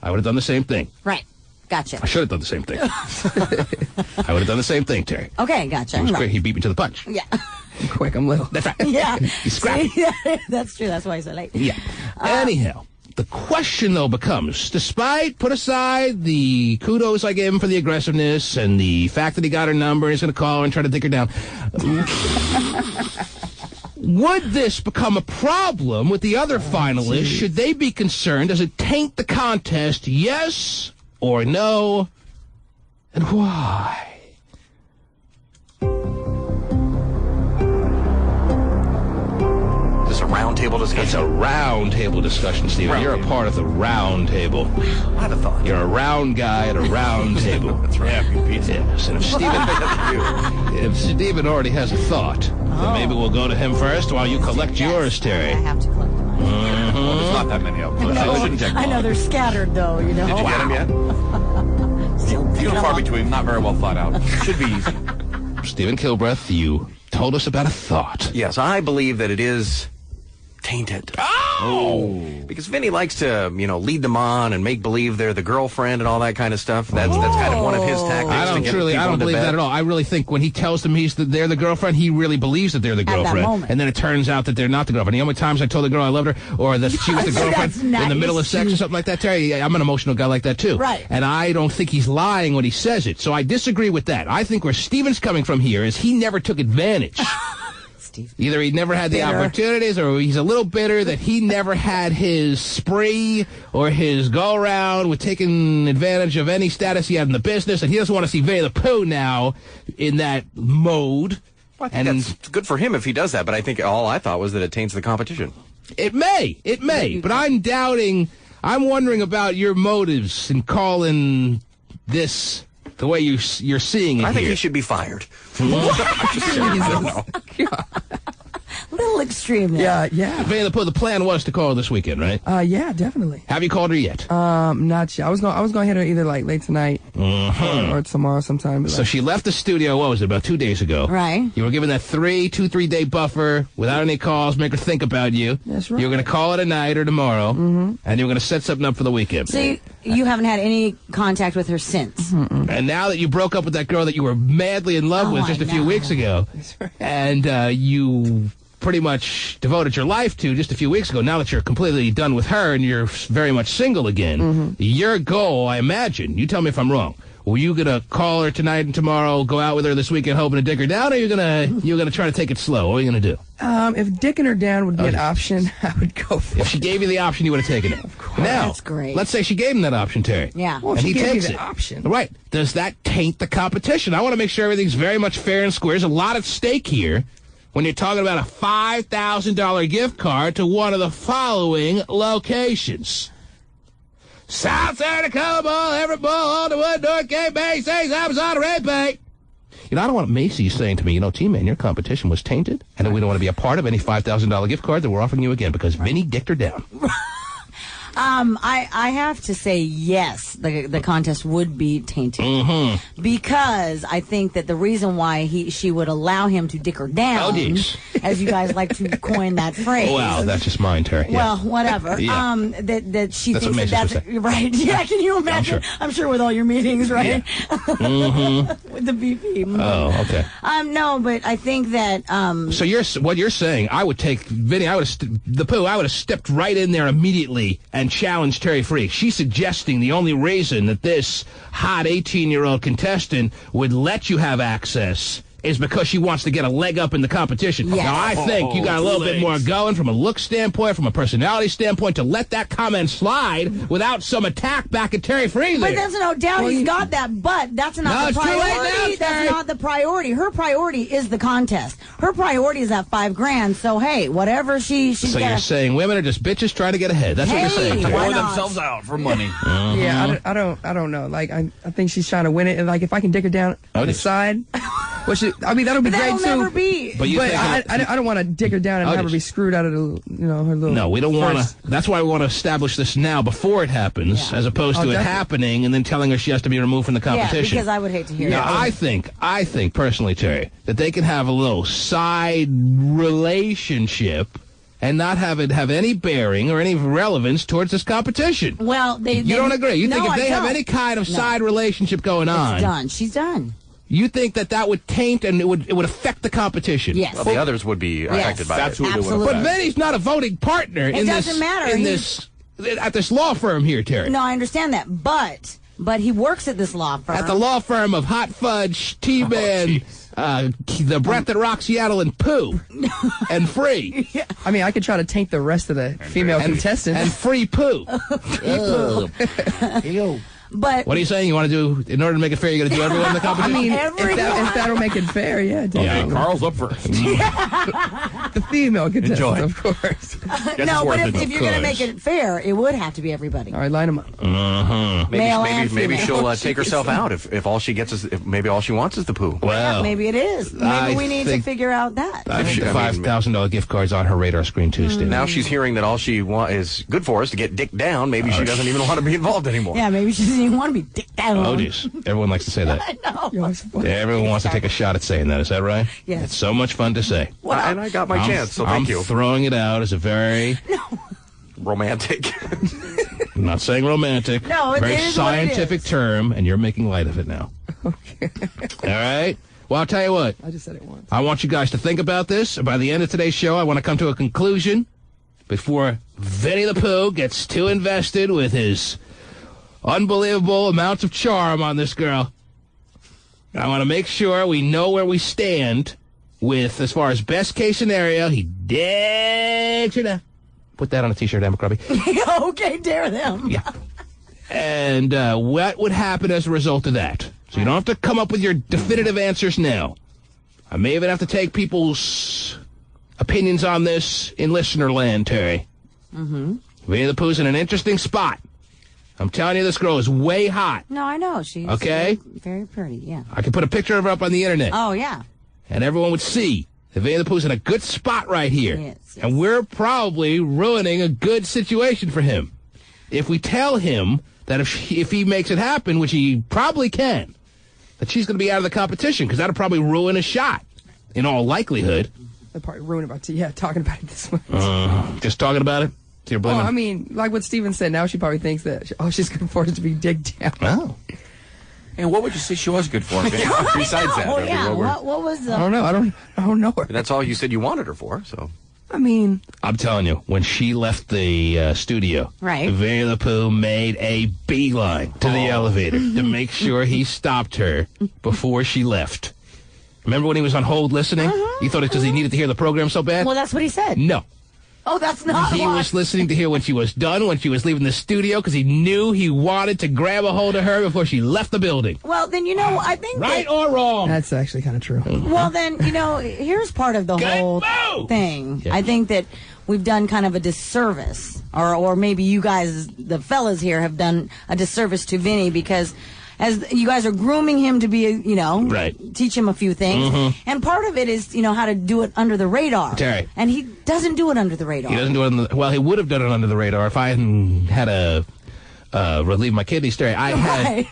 I would have done the same thing. Right. Gotcha. I should have done the same thing. I would have done the same thing, Terry. Okay, gotcha. He was quick. He beat me to the punch. Yeah. I'm quick, I'm little. That's right. Yeah. He's scrappy. See, that's true. That's why he's so late. Yeah. Anyhow, the question, though, becomes, put aside the kudos I gave him for the aggressiveness and the fact that he got her number and he's going to call her and try to dig her down, would this become a problem with the other finalists? Should they be concerned? Does it taint the contest, yes or no? And why? Is this a round table discussion? It's a round table discussion, Stephen. You're a part of the round table. I had a thought. You're a round guy at a round table. That's right. Yeah, yes. And if Stephen already has a thought, then maybe we'll go to him first while you collect yours, Terry. I have to collect mine. Well, there's not that many of them. So it shouldn't take long. I know they're scattered, though. You know. Did you get them yet? Still Few and far between, not very well thought out. Should be easy. Stephen Kilbreth, you told us about a thought. Yes, I believe that it is tainted. Oh! Because Vinny likes to, lead them on and make believe they're the girlfriend and all that kind of stuff. That's kind of one of his tactics. I don't believe that at all. I really think when he tells them they're the girlfriend, he really believes that they're the girlfriend. And then it turns out that they're not the girlfriend. The only times I told the girl I loved her or that she was the girlfriend in the middle of sex or something like that, Terry, I'm an emotional guy like that too. Right. And I don't think he's lying when he says it. So I disagree with that. I think where Stephen's coming from here is he never took advantage. Either he never had the opportunities or he's a little bitter that he never had his spree or his go-around with taking advantage of any status he had in the business, and he doesn't want to see Vinny the Pooh now in that mode. Well, I think that's good for him if he does that, but I think all I thought was that it taints the competition. It may, but I'm wondering about your motives in calling this the way you're seeing it. I think he should be fired. A little extreme there. Yeah. Vanna Pooh, the plan was to call her this weekend, right? Yeah, definitely. Have you called her yet? Not yet. I was gonna hit her either like late tonight or tomorrow sometime. So she left the studio, what was it, about 2 days ago? Right. You were given that 3 day buffer without any calls, make her think about you. That's right. You were going to call her tonight or tomorrow, and you were going to set something up for the weekend. So you haven't had any contact with her since? And now that you broke up with that girl that you were madly in love with just a few weeks ago, and you pretty much devoted your life to just a few weeks ago, now that you're completely done with her and you're very much single again, your goal, I imagine, you tell me if I'm wrong, were you going to call her tonight and tomorrow, go out with her this weekend hoping to dig her down, or you're gonna try to take it slow? What are you going to do? If digging her down would be an option, I would go for it. If she gave you the option, you would have taken it. Of course. Now, that's great. Let's say she gave him that option, Terry. Yeah. Well, and she he gave takes me the it. option. Right. Does that taint the competition? I want to make sure everything's very much fair and square. There's a lot at stake here when you're talking about a $5,000 gift card to one of the following locations. South Side of Cobo, every ball on the wood, North Cape Bay, St. Thomas on the Red Bank. I don't want Macy saying to me, T-Man, your competition was tainted, and we don't want to be a part of any $5,000 gift card that we're offering you again because Vinny dicked her down. I have to say yes, the contest would be tainted because I think that the reason why she would allow him to dick her down, as you guys like to coin that phrase. Wow, that's just mine, Terry. Yeah. Well, whatever. Yeah. That she that's thinks that's right. Yeah, can you imagine? I'm sure with all your meetings, right? Yeah. With the BP. Oh, okay. No, but I think that. So what you're saying? I would take Vinny. I would have stepped right in there immediately and challenge Terry Freak. She's suggesting the only reason that this hot 18-year-old contestant would let you have access is because she wants to get a leg up in the competition. Yes. Now, I think you got a little bit more going from a look standpoint, from a personality standpoint, to let that comment slide without some attack back at Terry Freak. But there's no doubt he's got that, but that's not the priority. That's not the priority. Her priority is the contest. Her priority is that $5,000. So, hey, whatever she's So you're saying women are just bitches trying to get ahead. That's what you're saying. Pour themselves out for money. Yeah, I don't know. Like, I think she's trying to win it. And, like, if I can dick her down on the side... that'll be great that'll too. Never be. But I don't want to dig her down and have her be screwed out of her little. No, we don't want to. That's why we want to establish this now before it happens, as opposed to it happening and then telling her she has to be removed from the competition. Yeah, because I would hate to hear that. I think personally, Terry, that they can have a little side relationship and not have it have any bearing or any relevance towards this competition. Well, you don't agree. You think if they have any kind of side relationship going on, it's done. She's done. You think that would taint and it would affect the competition? Yes. Well, the others would be affected by it. Absolutely. But Vinny's not a voting partner in this. It doesn't matter. At this law firm here, Terry. No, I understand that, but he works at this law firm. At the law firm of Hot Fudge, T-Man, the Breath That Rocks Seattle, and Pooh, and Free. Yeah. I mean, I could try to taint the rest of the female contestants. And Free Pooh. Ew. But what are you saying? You want to do, in order to make it fair, you're going to do everyone in the competition? I mean, if that'll make it fair, yeah. Okay, Carl's up first. The female contestants, of course. No, but if you're going to make it fair, it would have to be everybody. All right, line them up. Maybe she'll take herself out if all she gets is maybe all she wants is the poo. Well, yeah, maybe it is. Maybe we need to figure out that. I think the $5,000 gift card's on her radar screen Tuesday. Now she's hearing that all she is good for is to get dicked down. Maybe she doesn't even want to be involved anymore. Yeah, maybe she doesn't even want to be dicked down. Oh, geez. Everyone likes to say that. I know. Everyone wants to take a shot at saying that. Is that right? Yes. It's so much fun to say. Well, and I got my chance, so thank you. I'm throwing it out as a very... romantic. I'm not saying romantic. No, very scientific term, and you're making light of it now. Okay. All right? Well, I'll tell you what. I just said it once. I want you guys to think about this. By the end of today's show, I want to come to a conclusion before Vinny the Pooh gets too invested with his unbelievable amounts of charm on this girl. I want to make sure we know where we stand with, as far as best case scenario, he did you know. Put that on a t-shirt, Abercrombie. Okay, dare them. Yeah. And what would happen as a result of that? So you don't have to come up with your definitive answers now. I may even have to take people's opinions on this in listener land, Terry. Mm-hmm. Winnie the Pooh's in an interesting spot. I'm telling you, this girl is way hot. No, I know. She's okay? Very pretty, yeah. I could put a picture of her up on the internet. Oh, yeah. And everyone would see that Winnie the Pooh's in a good spot right here. Yes. And we're probably ruining a good situation for him. If we tell him that if he makes it happen, which he probably can, that she's going to be out of the competition, because that'll probably ruin a shot, in all likelihood. That'll probably ruin it talking about it this way. Just talking about it? So you're blaming... Well, I mean, like what Steven said, now she probably thinks that, she's going for it to be digged down. Oh. And what would you say she was good for? Besides that. Oh, yeah. What was the... I don't know. I don't know her. That's all you said you wanted her for, so... I mean... I'm telling you, when she left the studio, right, Winnie the Pooh made a beeline to the elevator to make sure he stopped her before she left. Remember when he was on hold listening? You thought it's because he needed to hear the program so bad? Well, that's what he said. No. Oh, that's not He was listening to hear when she was done, when she was leaving the studio, because he knew he wanted to grab a hold of her before she left the building. Well, then, I think right or wrong? That's actually kind of true. Well, then, here's part of the whole thing. Yeah. I think that we've done kind of a disservice, or maybe you guys, the fellas here, have done a disservice to Vinny, because as you guys are grooming him to be, right. teach him a few things. And part of it is, how to do it under the radar. Terry. And he doesn't do it under the radar. He doesn't do it well, he would have done it under the radar if I hadn't had a relieve my kidneys. Terry, I had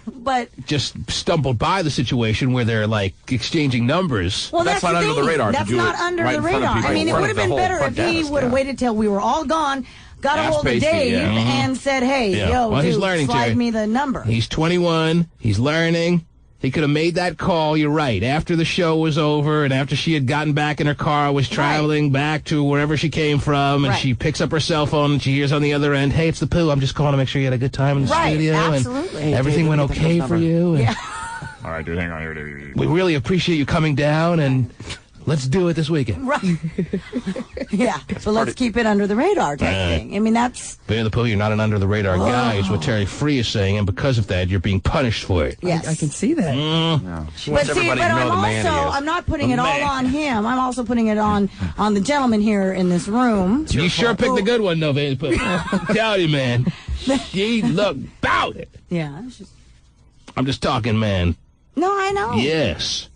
just stumbled by the situation where they're like exchanging numbers. Well, that's not the under thing. the radar. That's not under the radar. I mean, it would have been better if he would have waited till we were all gone, got a hold of Dave, and said, hey, well, he's dude, learning, slide Terry. me the number. He's 21. He's learning. He could have made that call, you're right, after the show was over and after she had gotten back in her car, was traveling back to wherever she came from, and she picks up her cell phone and she hears on the other end, hey, it's the Pooh. I'm just calling to make sure you had a good time in the studio. Absolutely. And everything went okay for you. And all right, dude, hang on here. we really appreciate you coming down, and let's do it this weekend. Right. So let's keep it under the radar type thing. I mean, that's... Winnie the Pooh, you're not an under-the-radar guy, is what Terry Free is saying, and because of that, you're being punished for it. Yes. I can see that. But I'm not putting it all on him. I'm also putting it on the gentleman here in this room. You sure picked a good one, though, Winnie the Pooh. Tell you, man. She looked about it. Yeah. I'm just talking, man. No, I know. Yes.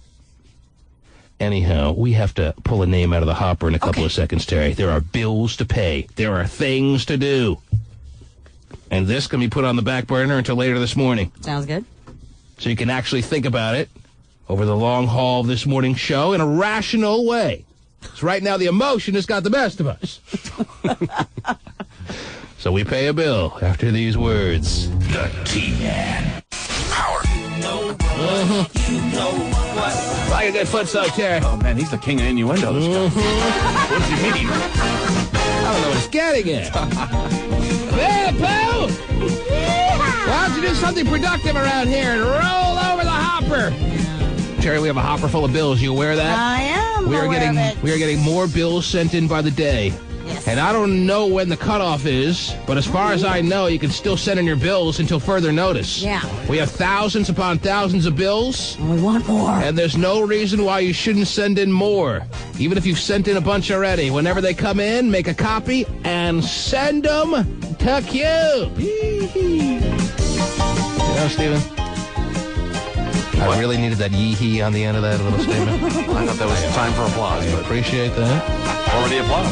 Anyhow, we have to pull a name out of the hopper in a couple of seconds, Terry. There are bills to pay. There are things to do. And this can be put on the back burner until later this morning. Sounds good. So you can actually think about it over the long haul of this morning's show in a rational way. Because right now the emotion has got the best of us. So we pay a bill after these words. The T-Man. Power. Like a good foot soak, Terry. Oh, man, he's the king of innuendo, this guy. What does he mean? I don't know what he's getting at. Hey, Pooh! Why don't you do something productive around here and roll over the hopper? Terry, we have a hopper full of bills. You aware of that? I am aware of it. We are getting more bills sent in by the day. Yes. And I don't know when the cutoff is, but as far as I know, you can still send in your bills until further notice. Yeah. We have thousands upon thousands of bills. And we want more. And there's no reason why you shouldn't send in more. Even if you've sent in a bunch already. Whenever they come in, make a copy and send them to Q. You know, Steven? I really needed that yee-hee on the end of that little statement. I thought that was time for applause. I appreciate that. Already applause.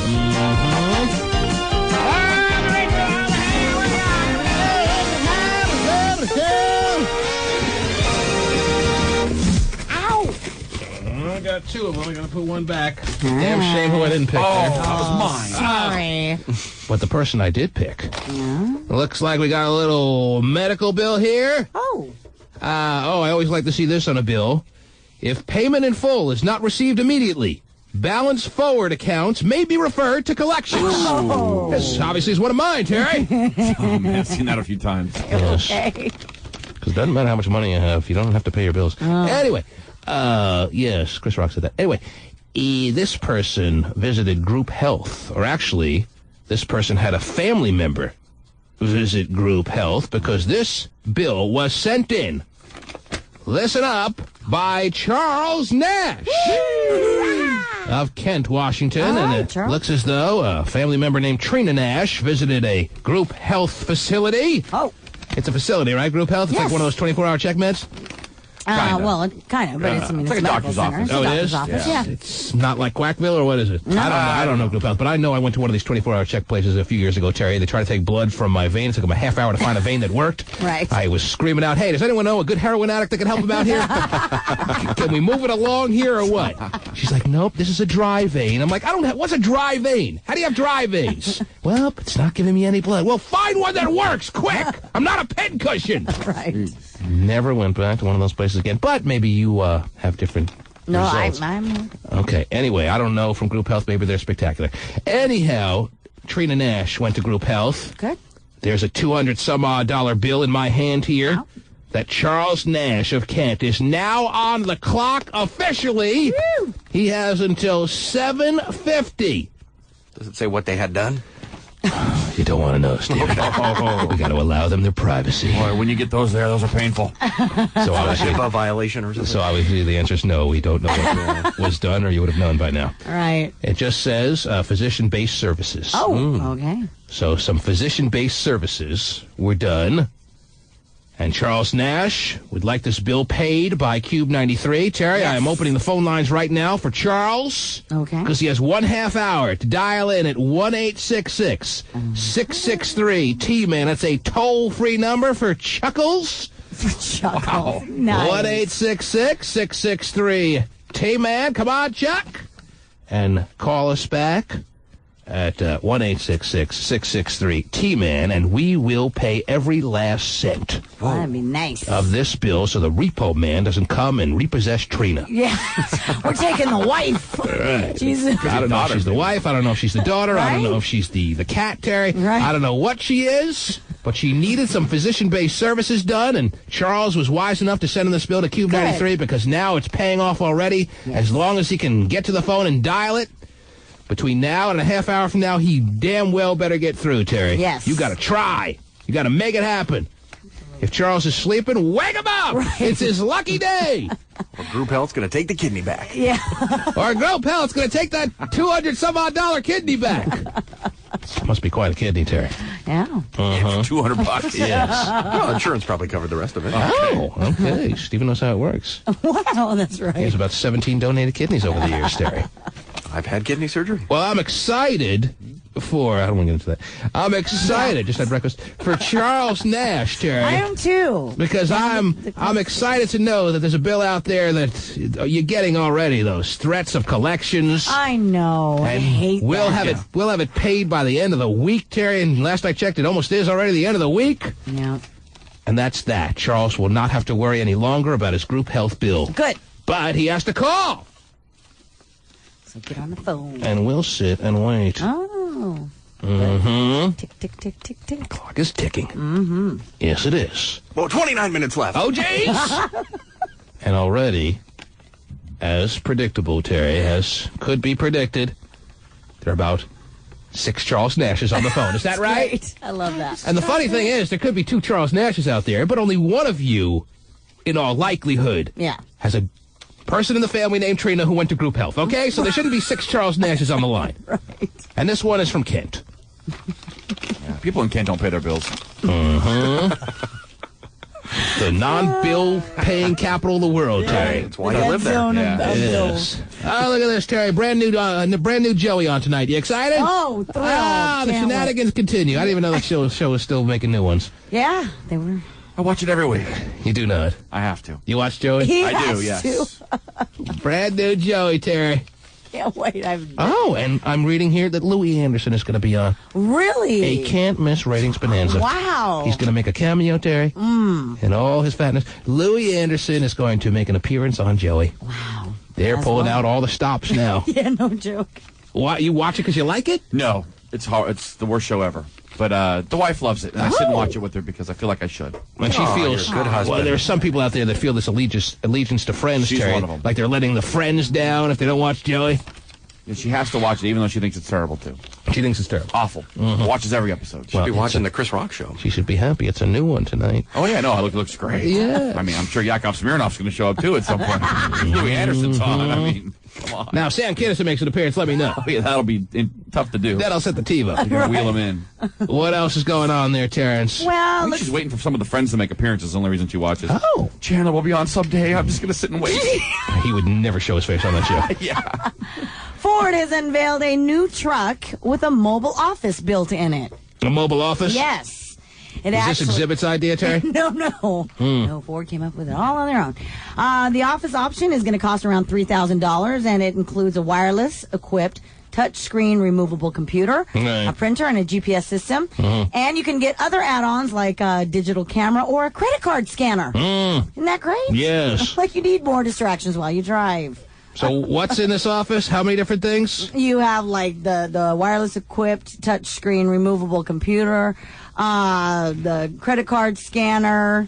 Ow! I got two of them. I'm going to put one back. Damn shame who I didn't pick there. That was mine. Sorry. But the person I did pick. Looks like we got a little medical bill here. I always like to see this on a bill. If payment in full is not received immediately, balance forward accounts may be referred to collections. This obviously is one of mine, Terry. Oh, man, I've seen that a few times. Okay. Because it doesn't matter how much money you have. You don't have to pay your bills. Anyway, yes, Chris Rock said that. Anyway, this person visited group health. Or actually, this person had a family member visit group health because this bill was sent in. Listen up, by Charles Nash of Kent, Washington. And it looks as though a family member named Trina Nash visited a group health facility. It's a facility, right? Group health? It's like one of those 24-hour check meds? Well, kind of, but it's like a doctor's office. Oh, it is? Yeah. It's not like Quackville, or what is it? No. I don't know group health, but I know I went to one of these 24-hour check places a few years ago, Terry. They tried to take blood from my vein. It took them a half hour to find a vein that worked. Right. I was screaming out, hey, does anyone know a good heroin addict that can help him out here? Can we move it along here or what? She's like, nope, this is a dry vein. I'm like, what's a dry vein? How do you have dry veins? Well, it's not giving me any blood. Well, find one that works, quick! I'm not a pincushion! Right. Never went back to one of those places again, but maybe you have different results. I'm... Okay, anyway, I don't know from group health. Maybe they're spectacular. Anyhow, Trina Nash went to group health. Good. There's a $200-some-odd bill in my hand here. Wow. That Charles Nash of Kent is now on the clock officially. Woo! He has until 7:50. Does it say what they had done? You don't want to know, Steve. We got to allow them their privacy. Boy, when you get those there, those are painful. So obviously, HIPAA violation or something? So obviously the answer is no. We don't know what was done, or you would have known by now. Right. It just says physician-based services. Okay. So some physician-based services were done, And Charles Nash would like this bill paid by Cube 93. Terry, Yes. I am opening the phone lines right now for Charles. Okay. Because he has 1/2 hour to dial in at 1-866-663-T-Man. That's a toll-free number for Chuckles. Wow. Nice. 1-866-663-T-Man. Come on, Chuck. And call us back at 1-866-663-T-Man, and we will pay every last cent That'd be nice. of this bill so the repo man doesn't come and repossess Trina. Yeah. We're taking the wife. Right. Jesus. I don't know if she's the wife. I don't know if she's the daughter. I don't Right? know if she's the cat, Terry. Right. I don't know what she is, but she needed some physician-based services done, and Charles was wise enough to send in this bill to Cube 93 because now it's paying off already. Yes. As long as he can get to the phone and dial it, between now and a half hour from now, he damn well better get through, Terry. Yes. You got to try. You got to make it happen. If Charles is sleeping, wake him up. Right. It's his lucky day. Or Group Health's going to take the kidney back. Yeah. Or Group Health's going to take that $200-some-odd kidney back. Must be quite a kidney, Terry. Yeah. $200. Yes. Well, insurance probably covered the rest of it. Oh, okay. Steven knows how it works. Wow, that's He right. has about 17 donated kidneys over the years, Terry. I've had kidney surgery. Well, I'm excited for, I don't want to get into that. I'm excited, just had breakfast, for Charles Nash, Terry. I am too. Because I'm excited to know that there's a bill out there that you're getting already, those threats of collections. I know. I hate we'll that. have it paid by the end of the week, Terry, and last I checked it almost is already the end of the week. Yeah. And that's that. Charles will not have to worry any longer about his group health bill. Good. But he has to call. So get on the phone. And we'll sit and wait. Oh. Mm-hmm. Tick, tick, tick, tick, tick. Clock is ticking. Mm-hmm. Yes, it is. Well, 29 minutes left. Oh, jeez! And already, as predictable, Terry, as could be predicted, there are about 6 Charles Nashes on the phone. Is that right? Great. I love that. And the funny thing is, there could be 2 Charles Nashes out there, but only one of you, in all likelihood, Yeah. has a person in the family named Trina who went to group health, okay? So there shouldn't be 6 Charles Nashes on the line. Right. And this one is from Kent. Yeah, people in Kent don't pay their bills. The non-bill paying capital of the world, Terry. That's why you live there. Yes. Oh, look at this, Terry. Brand new Joey on tonight. You excited? Oh, thrilled. The Can't shenanigans continue. I didn't even know the show was still making new ones. wait. Yeah, they were. I watch it every week. You do not. I have to. You watch Joey? He I do, has yes. to. Brand new Joey, Terry. Can't wait. Oh, and I'm reading here that Louis Anderson is going to be on Really? a can't-miss ratings bonanza. Wow. He's going to make a cameo, Terry, in all his fatness. Louis Anderson is going to make an appearance on Joey. Wow. They're That's pulling wild. out all the stops now. Yeah, no joke. What, you watch it because you like it? No, it's hard. It's the worst show ever. But the wife loves it, and I sit and watch it with her because I feel like I should. And she feels you're a good husband. Well, there are some people out there that feel this allegiance to Friends, She's Terry. one of them. Like they're letting the Friends down if they don't watch Joey. And she has to watch it, even though she thinks it's terrible too. She thinks it's terrible. Awful. Watches every episode. Should be watching the Chris Rock show. She should be happy. It's a new one tonight. Oh yeah, no, it looks great. Yeah. I mean, I'm sure Yakov Smirnoff's going to show up too at some point. Louis Anderson's on. I mean, come on. Now, Sam Kinison makes an appearance. Let me know. Oh, yeah, that'll be tough to do. That'll set the TiVo. You're going to wheel him in. What else is going on there, Terrence? I Well, think she's waiting for some of the friends to make appearances. Is the only reason she watches. Oh. Chandler will be on someday. I'm just going to sit and wait. He would never show his face on that show. Yeah. Ford has unveiled a new truck with a mobile office built in it. A mobile office? Yes. It Is this Exhibit's idea, Terry? No. No, Ford came up with it all on their own. The office option is going to cost around $3,000, and it includes a wireless-equipped touchscreen removable computer, Right. a printer, and a GPS system. And you can get other add-ons like a digital camera or a credit card scanner. Isn't that great? Yes. Like you need more distractions while you drive. So what's in this office? How many different things? You have like the wireless equipped touchscreen removable computer, the credit card scanner,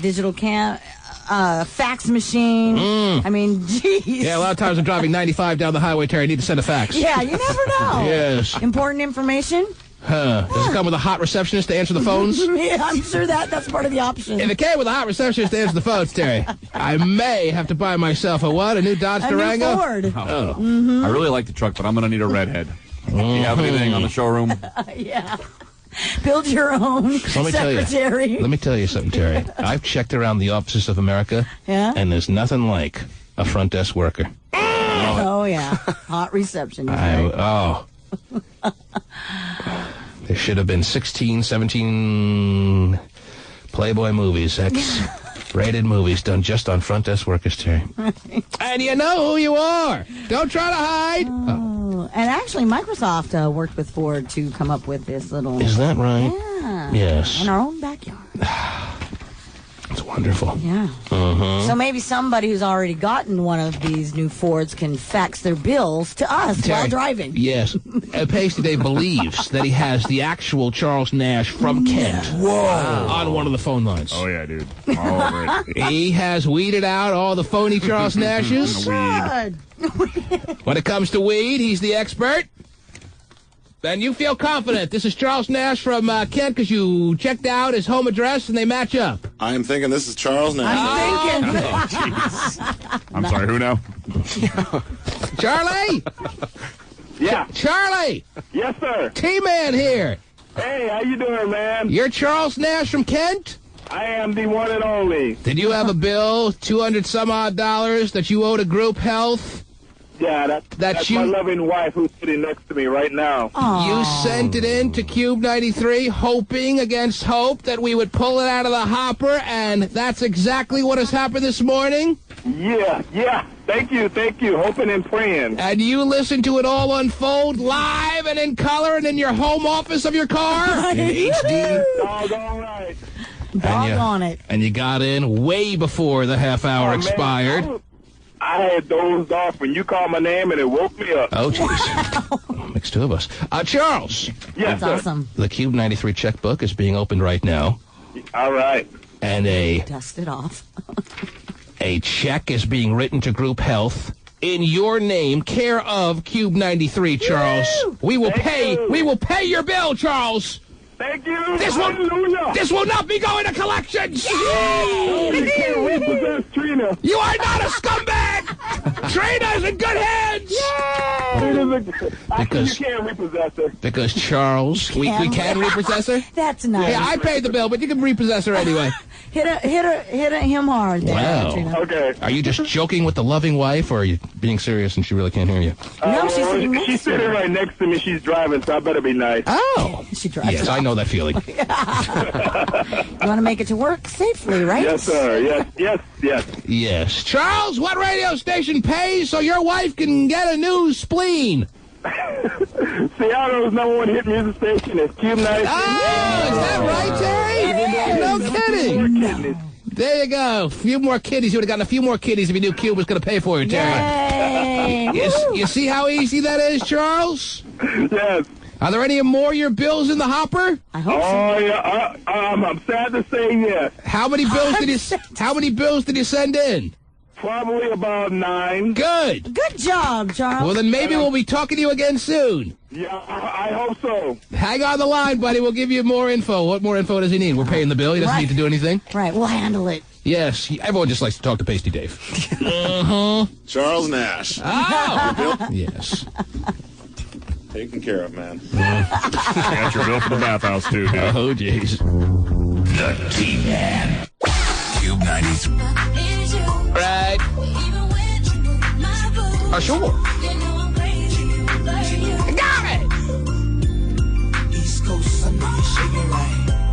digital fax machine. I mean, geez. Yeah, a lot of times I'm driving 95 down the highway, Terry. I need to send a fax. Yeah, you never know. Yes. Important information? Huh. Does it come with a hot receptionist to answer the phones? Yeah, I'm sure that's part of the option. If it came with a hot receptionist to answer the phones, Terry, I may have to buy myself a what? A new Dodge A Durango? new Ford. I really like the truck, but I'm going to need a redhead. Do you have anything on the showroom? Yeah. Build your own secretary. Let me tell you something, Terry. I've checked around the offices of America, and there's nothing like a front desk worker. Oh, yeah. Hot reception. There should have been 16, 17 Playboy movies, X-rated movies done just on front desk workers, Terry. And you know who you are. Don't try to hide. Oh. And actually, Microsoft worked with Ford to come up with this little... Is that right? Yeah. Yes. In our own backyard. It's wonderful. Yeah. So maybe somebody who's already gotten one of these new Fords can fax their bills to us while driving. Yes. Pasty Dave believes that he has the actual Charles Nash from Kent on one of the phone lines. Oh, yeah, dude. All right. He has weeded out all the phony Charles Nashes. When it comes to weed, he's the expert. And you feel confident. This is Charles Nash from Kent because you checked out his home address and they match up. I'm thinking this is Charles Nash. I'm sorry, who now? Charlie? Yeah. Charlie? Yes, sir. T-Man here. Hey, how you doing, man? You're Charles Nash from Kent? I am the one and only. Did you have a bill, $200-some-odd that you owe to Group Health? Yeah, that's my loving wife who's sitting next to me right now. Aww. You sent it in to Cube 93, hoping against hope that we would pull it out of the hopper, and that's exactly what has happened this morning? Yeah. Thank you. Hoping and praying. And you listened to it all unfold live and in color and in your home office of your car? In HD? Doggone right. Doggone it. And you got in way before the half hour expired. Man, I had dozed off when you called my name and it woke me up. Oh, jeez. Makes two of us. Charles. Yes, that's awesome. The Cube 93 checkbook is being opened right now. All right. And dust it off. a check is being written to Group Health in your name, care of Cube 93, Charles. Woo! We will pay your bill, Charles. Thank you. This will not be going to collections. No, you can't repossess Trina. You are not a scumbag. Trina's in good hands. Because you can't repossess her. Because Charles, we can repossess her. That's nice. Yeah, I paid the bill, but you can repossess her anyway. Hit him hard there. Wow. Trina. Okay. Are you just joking with the loving wife, or are you being serious and she really can't hear you? No, she's sitting next she's sitting right next to me. She's driving, so I better be nice. Oh. She drives. Yes, I know that feeling. You want to make it to work safely, right? Yes, sir. Yes. Yes. Charles, what radio station pays so your wife can get a new spleen? Seattle's #1 hit music station is Cube 93. Oh, is that right, Terry? No kidding. No. There you go. A few more kiddies. You would have gotten a few more kiddies if you knew Cube was going to pay for you, Terry. You see how easy that is, Charles? Yes. Are there any more of your bills in the hopper? I hope so. Oh, yeah. I'm sad to say yes. How many bills did you send in? Probably about 9. Good. Good job, Charles. Well, then maybe we'll be talking to you again soon. Yeah, I hope so. Hang on the line, buddy. We'll give you more info. What more info does he need? We're paying the bill. He doesn't need to do anything. Right. We'll handle it. Yes. Everyone just likes to talk to Pasty Dave. Charles Nash. Oh. Yes. Taken care of, man. Got your bill for the bathhouse, too, dude. Oh, jeez. The T-Man. Cube 93. Right. Oh, sure. Got it.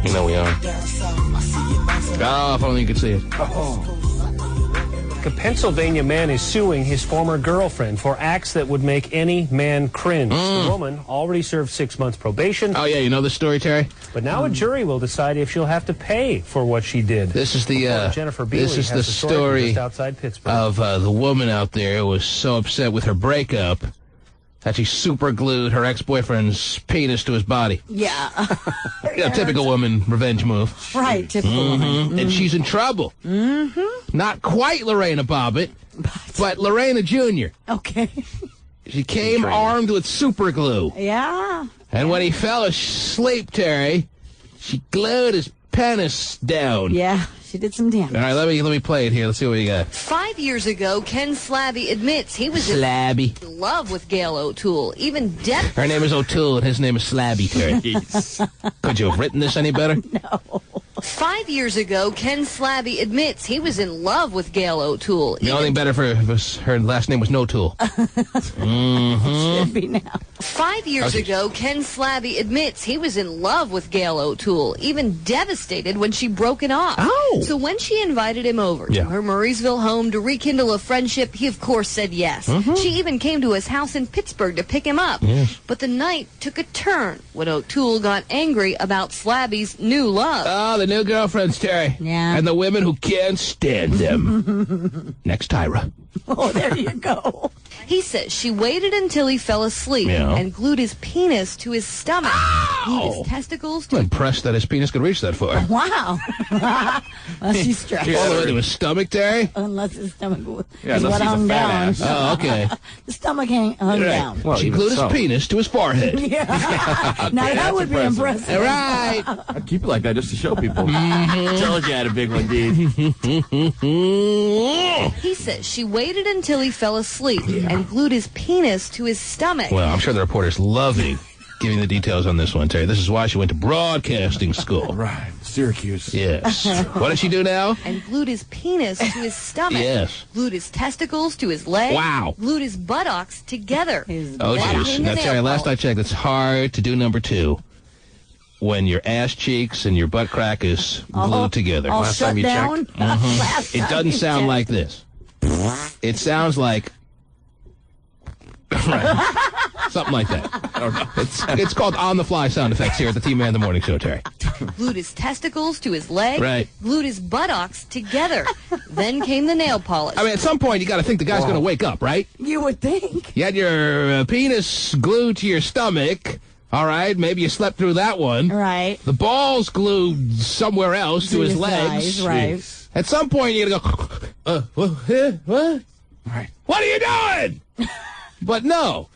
You know we are. Oh, if only you could see it. A Pennsylvania man is suing his former girlfriend for acts that would make any man cringe. The woman already served 6 months probation. Oh, yeah, you know the story, Terry? But now a jury will decide if she'll have to pay for what she did. This is the Jennifer Beeley this is has the story just outside Pittsburgh. of the woman out there who was so upset with her breakup that she super glued her ex-boyfriend's penis to his body. Yeah. Typical woman revenge move. Right, typical woman. And she's in trouble. Not quite Lorena Bobbitt, but Lorena Jr. Okay. She came armed with super glue. Yeah. And when he fell asleep, Terry, she glued his penis down. Yeah, she did some damage. All right, let me play it here. Let's see what you got. 5 years ago, Ken Slabby admits he was Slabby. in love with Gail O'Toole. Even Her name is O'Toole, and his name is Slabby, Terry. Could you have written this any better? No. 5 years ago, Ken Slabby admits he was in love with Gail O'Toole. The only thing better for her last name was No Tool. Should be now. 5 years ago, Ken Slabby admits he was in love with Gail O'Toole, even devastated when she broke it off. Oh. So when she invited him over to her Murraysville home to rekindle a friendship, he of course said yes. She even came to his house in Pittsburgh to pick him up. But the night took a turn when O'Toole got angry about Slabby's new love. Oh, the new girlfriends, Terry. Yeah. And the women who can't stand them. Next, Tyra. Oh, there you go. He says she waited until he fell asleep and glued his penis to his stomach. Glued his testicles to I'm impressed that his penis could reach that far. Wow. Well, she's stressed. All the way to his stomach, Terry? Unless his stomach was unless what he's a hung fat down. ass. Oh, okay. The stomach hung down. Well, she even glued so. his penis to his forehead. Yeah. Now that would be impressive. All right. I'd keep it like that just to show people. Told you I had a big one, dude. He says she waited until he fell asleep and glued his penis to his stomach. Well, I'm sure the reporter's loving giving the details on this one, Terry. This is why she went to broadcasting school. Right. Syracuse. Yes. What does she do now? And glued his penis to his stomach. Yes. Glued his testicles to his leg. Wow. Glued his buttocks together. Oh, Then jeez. came Now, the Terry, nail last I polish. checked, it's hard to do number 2 when your ass cheeks and your butt crack is glued together. All Last shut time you down. checked? Last It time doesn't you sound checked. like this. It sounds like... Right. Something like that. It's called on-the-fly sound effects here at the T-Man in the Morning Show, Terry. Glued his testicles to his leg. Right. Glued his buttocks together. Then came the nail polish. I mean, at some point, you got to think the guy's going to wake up, right? You would think. You had your penis glued to your stomach. All right, maybe you slept through that one. Right. The balls glued somewhere else to his legs. Thighs, right. At some point, you're going to go, what? Right. What are you doing? But no.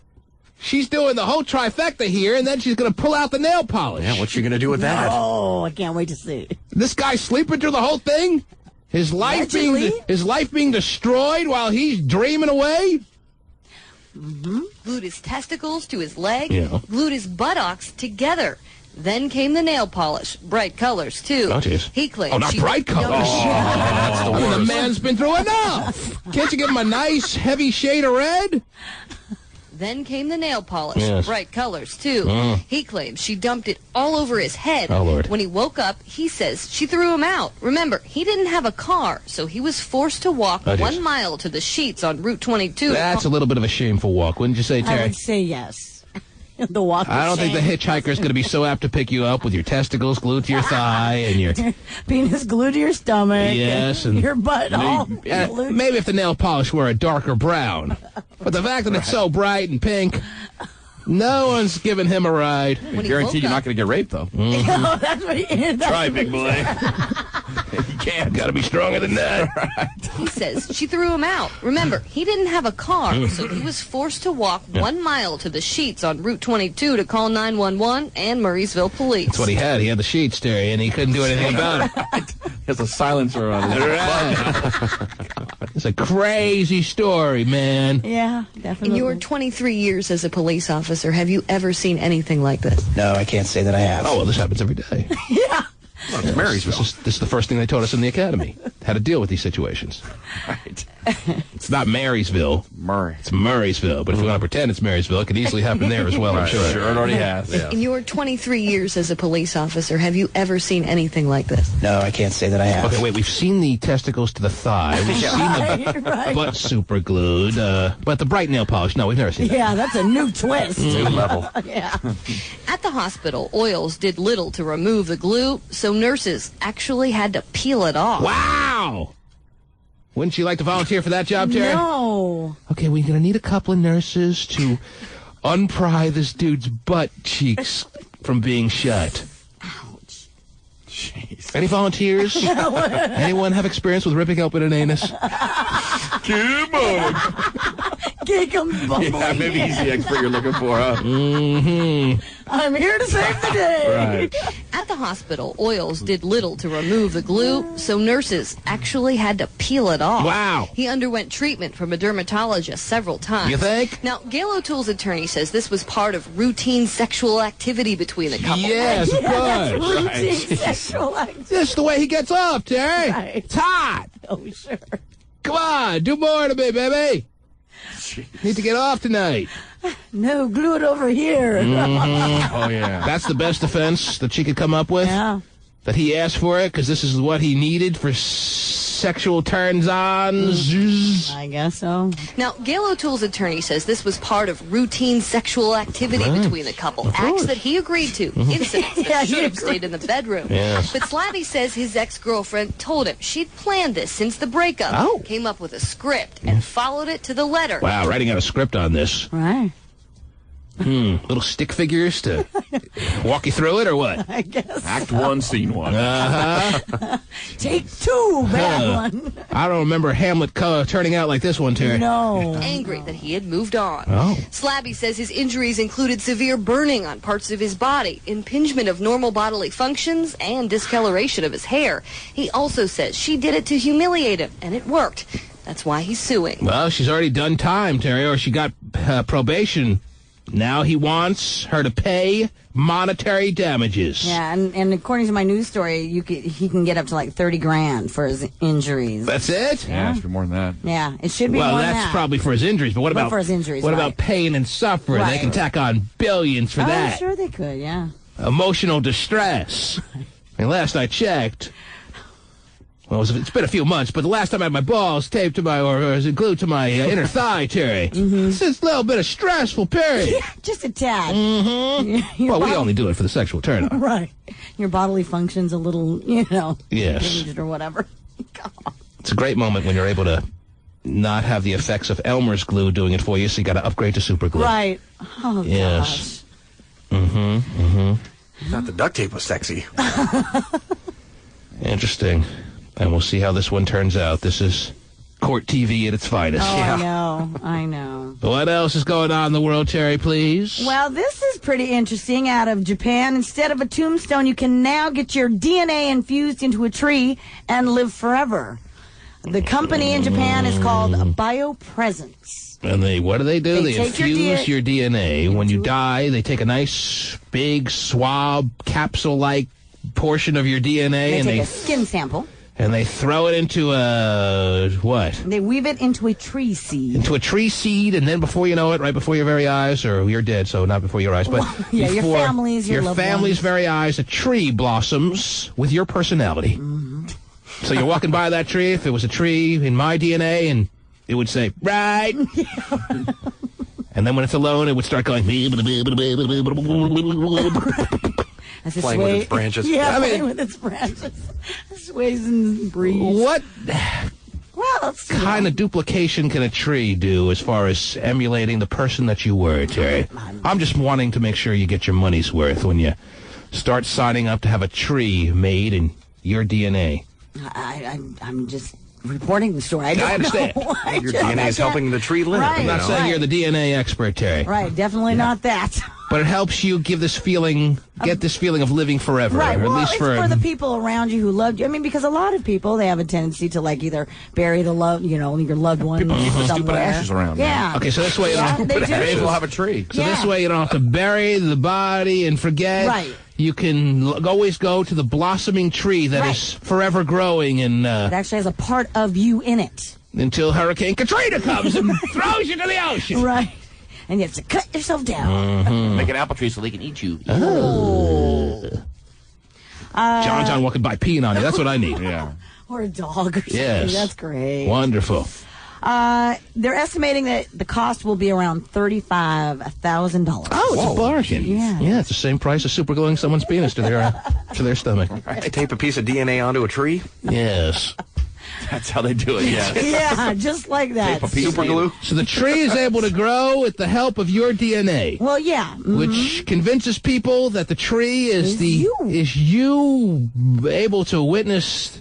She's doing the whole trifecta here, and then she's going to pull out the nail polish. Yeah, what's she going to do with that? Oh, I can't wait to see. This guy sleeping through the whole thing? His life being destroyed while he's dreaming away? Glued his testicles to his leg. Yeah. Glued his buttocks together. Then came the nail polish. Bright colors, too. Oh, jeez. He claimed Oh, not she- bright colors. That's the I mean, the worst. man's been through enough. Can't you give him a nice, heavy shade of red? Then came the nail polish. Yes. Bright colors, too. He claims she dumped it all over his head. Oh, Lord. When he woke up, he says she threw him out. Remember, he didn't have a car, so he was forced to walk Oh, jeez. 1 mile to the sheets on Route 22. That's a little bit of a shameful walk, wouldn't you say, I Terry? would say yes. The walk. I don't of think the shame. hitchhiker's going to be so apt to pick you up with your testicles glued to your thigh and your... Penis glued to your stomach. Yes, and your butt all Yeah, glued. maybe if the nail polish were a darker brown. But the fact that it's so bright and pink, no one's giving him a ride. When he Guaranteed woke you're up- not going to get raped, though. Oh, that's what that's Try, big boy. You can't. Got to be stronger than that. He says she threw him out. Remember, he didn't have a car, so he was forced to walk 1 mile to the sheets on Route 22 to call 911 and Murraysville Police. That's what he had. He had the sheets, Terry, and he couldn't do anything about it. There's a silencer on it. It's a crazy story, man. Yeah, In definitely. your 23 years as a police officer, have you ever seen anything like this? No, I can't say that I have. Oh, well, this happens every day. Yeah. Well, it's Marysville. This is the first thing they taught us in the academy. How to deal with these situations. Right. It's not Marysville. Murray. It's Murraysville. But if we want to pretend it's Marysville, it could easily happen there as well, I'm sure. Sure, it already has. In your 23 years as a police officer, have you ever seen anything like this? No, I can't say that I have. Okay, wait, we've seen the testicles to the thigh. We've seen the Right. butt super glued. But the bright nail polish, no, we've never seen that. Yeah, that's a new twist. New level. Yeah. At the hospital, oils did little to remove the glue, so nurses actually had to peel it off. Wow! Wouldn't you like to volunteer for that job, Terry? No. Okay, we're going to need a couple of nurses to unpry this dude's butt cheeks from being shut. Ouch. Jeez. Any volunteers? Anyone have experience with ripping open an anus? Come on. Gig 'em bubbly. Yeah, maybe he's the expert you're looking for, huh? Mm-hmm. I'm here to save the day. Right. At the hospital, oils did little to remove the glue, so nurses actually had to peel it off. Wow. He underwent treatment from a dermatologist several times. You think? Now, Gail O'Toole's attorney says this was part of routine sexual activity between the couple. Yes, of course. Routine sexual activity. This is the way he gets off, Terry. Right. It's hot. Oh, sure. Come on, do more to me, baby. Need to get off tonight. No, glue it over here. Oh, yeah. That's the best defense that she could come up with? Yeah. That he asked for it because this is what he needed for sexual turns-ons? I guess so. Now, Gail O'Toole's attorney says this was part of routine sexual activity between the couple. Acts that he agreed to. Incidents that should have stayed in the bedroom. Yes. But Slatty says his ex-girlfriend told him she'd planned this since the breakup. Oh. Came up with a script and followed it to the letter. Wow, writing out a script on this. Right. Little stick figures to walk you through it, or what? I guess. Act 1, Scene 1. Uh-huh. Take 2, bad one. I don't remember Hamlet turning out like this one, Terry. No. Angry that he had moved on. Oh. Slabby says his injuries included severe burning on parts of his body, impingement of normal bodily functions, and discoloration of his hair. He also says she did it to humiliate him, and it worked. That's why he's suing. Well, she's already done time, Terry, or she got probation. Now he wants her to pay monetary damages. Yeah, and according to my news story, he can get up to like 30 grand for his injuries. That's it? Yeah, it should be more than that. Yeah, it should be well, more than that's that. probably for his injuries, but what about for his injuries? What right. about pain and suffering? Right. They can tack on billions for that. Sure they could, yeah. Emotional distress. I mean, last I checked, well, it's been a few months, but the last time I had my balls taped to my, or glued to my inner thigh, Terry, it's just a little bit of stressful period. Yeah, just a tad. Mm-hmm. Well, we only do it for the sexual turn-on. Right. Your bodily function's a little, Yes. changed or whatever. God. It's a great moment when you're able to not have the effects of Elmer's glue doing it for you, so you got to upgrade to super glue. Right. Oh, yes. gosh. Thought the duct tape was sexy. Interesting. And we'll see how this one turns out. This is court TV at its finest. Oh, I know. What else is going on in the world, Terry, please? Well, this is pretty interesting. Out of Japan, instead of a tombstone, you can now get your DNA infused into a tree and live forever. The company in Japan is called Biopresence. And what do? They take infuse your DNA. When you die, they take a nice, big, swab, capsule-like portion of your DNA. They take a skin sample. And they throw it into what? They weave it into a tree seed. Into a tree seed, and then before you know it, right before your very eyes, or you're dead, so not before your eyes, but yeah, before your family's, your loved family's ones. very eyes, a tree blossoms with your personality. Mm-hmm. So you're walking by that tree, if it was a tree in my DNA, and it would say, right. And then when it's alone, it would start going. As it playing with its branches. Yeah, playing with its branches. Sways and breathes. What Well, kind of duplication can a tree do as far as emulating the person that you were, Terry? I'm just wanting to make sure you get your money's worth when you start signing up to have a tree made in your DNA. I'm just reporting the story. I understand. Your DNA is helping the tree live. Right. I'm not saying you're the DNA expert, Terry. Right, definitely not that. But it helps you get this feeling of living forever. Right, or at well, least it's for the people around you who loved you. I mean, because a lot of people, they have a tendency to, like, either bury your loved one somewhere. Stupid ashes around. Yeah. Okay, so this way you don't Maybe we'll have a tree. So this way you don't have to bury the body and forget. Right. You can always go to the blossoming tree that is forever growing and It actually has a part of you in it. until Hurricane Katrina comes and throws you to the ocean. Right. And you have to cut yourself down. Make an apple tree so they can eat you. John walking by peeing on you. That's what I need. Yeah. Or a dog or something. Yes. That's great. Wonderful. They're estimating that the cost will be around $35,000. Oh, it's a bargain. Yeah. Yeah, it's the same price as supergluing someone's penis to their stomach. They tape a piece of DNA onto a tree? Yes. That's how they do it, yeah. Yeah, just like that. Super glue? So the tree is able to grow with the help of your DNA. Well, yeah. Which convinces people that the tree is you able to witness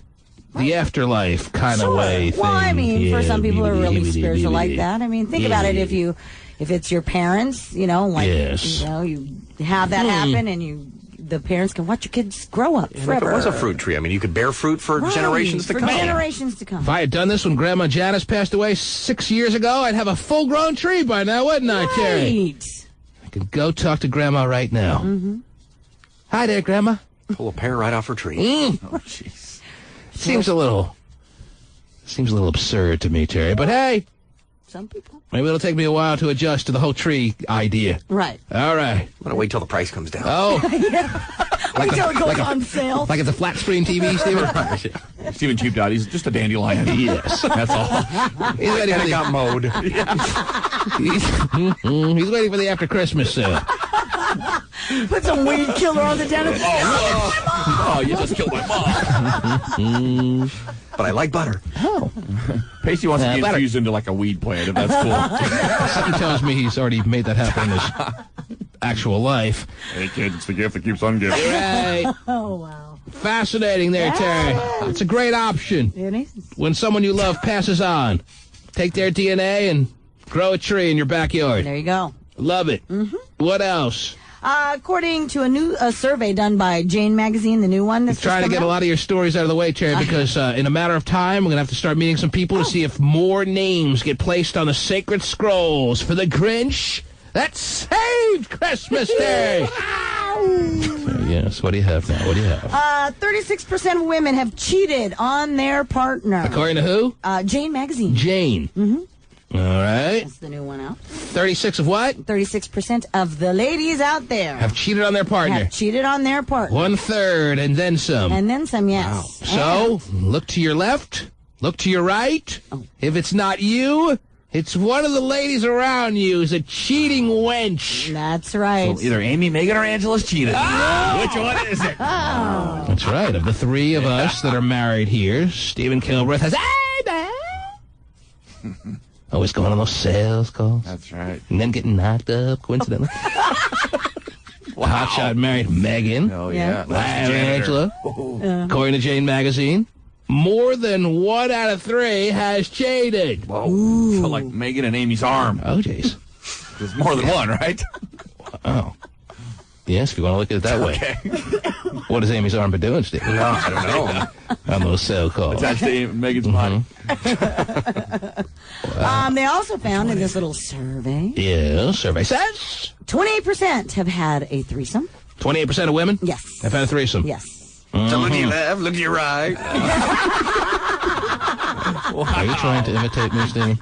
the afterlife kind of way thing. Well, I mean, for some people who are really spiritual like that. I mean, think about it. If it's your parents, you know, like you know, you have that happen, and the parents can watch your kids grow up forever. If it was a fruit tree, I mean, you could bear fruit for generations to come. Generations to come. If I had done this when Grandma Janice passed away 6 years ago, I'd have a full-grown tree by now, wouldn't I, Terry? I could go talk to Grandma right now. Mm-hmm. Hi there, Grandma. Pull a pear right off her tree. Oh, jeez. Seems a little absurd to me, Terry. But hey, some people. Maybe it'll take me a while to adjust to the whole tree idea. Right. All right. I'm gonna wait till the price comes down. Oh. Wait till it goes on sale. Like it's a flat screen TV, Steven. Steven cheaped out. He's just a dandelion. Yes. That's all. He's waiting for the got mowed. He's waiting for the after Christmas sale. Put some weed killer on the down. Oh, you just killed my mom. But I like butter. Oh. Pacey wants to be infused into like a weed plant, if that's cool. Something tells me he's already made that happen in his actual life. Hey, kid, it's the gift that keeps on giving. Right. Oh, wow. Fascinating there, Terry. It's a great option. It is. When someone you love passes on, take their DNA and grow a tree in your backyard. There you go. Love it. Mm-hmm. What else? According to a new survey done by Jane Magazine, the new one. Trying to get a lot of your stories out of the way, Terry, because in a matter of time, we're going to have to start meeting some people to see if more names get placed on the sacred scrolls for the Grinch that saved Christmas Day. Yes, what do you have now? What do you have? 36% of women have cheated on their partner. According to who? Jane Magazine. Jane. Mm-hmm. All right. That's the new one out. 36 of what? 36% of the ladies out there have cheated on their partner. Have cheated on their partner. 1/3 and then some. And then some, yes. Wow. So, look to your left, look to your right. Oh. If it's not you, it's one of the ladies around you who's a cheating wench. That's right. So either Amy, Megan, or Angela's cheated. Oh! Which one is it? Oh. That's right. Of the three of us that are married here, Stephen Kilbreth has always going on those sales calls. That's right. And then getting knocked up, coincidentally. Wow. Hotshot married Megan. Oh, yeah. Angela. According to Jane Magazine, more than 1 out of 3 has cheated. Whoa. So like Megan and Amy's arm. Oh, jeez. There's more than one, right? Oh. Yes, if you want to look at it that way. What has Amy's arm been doing, Steve? No, I don't know. On those sale calls. It's actually Megan's body. Wow. They also found in this little survey. Yeah, survey says 28% have had a threesome. 28% of women? Yes. Have had a threesome? Yes. So look to your left, look to your right. Are you trying to imitate me, Steve?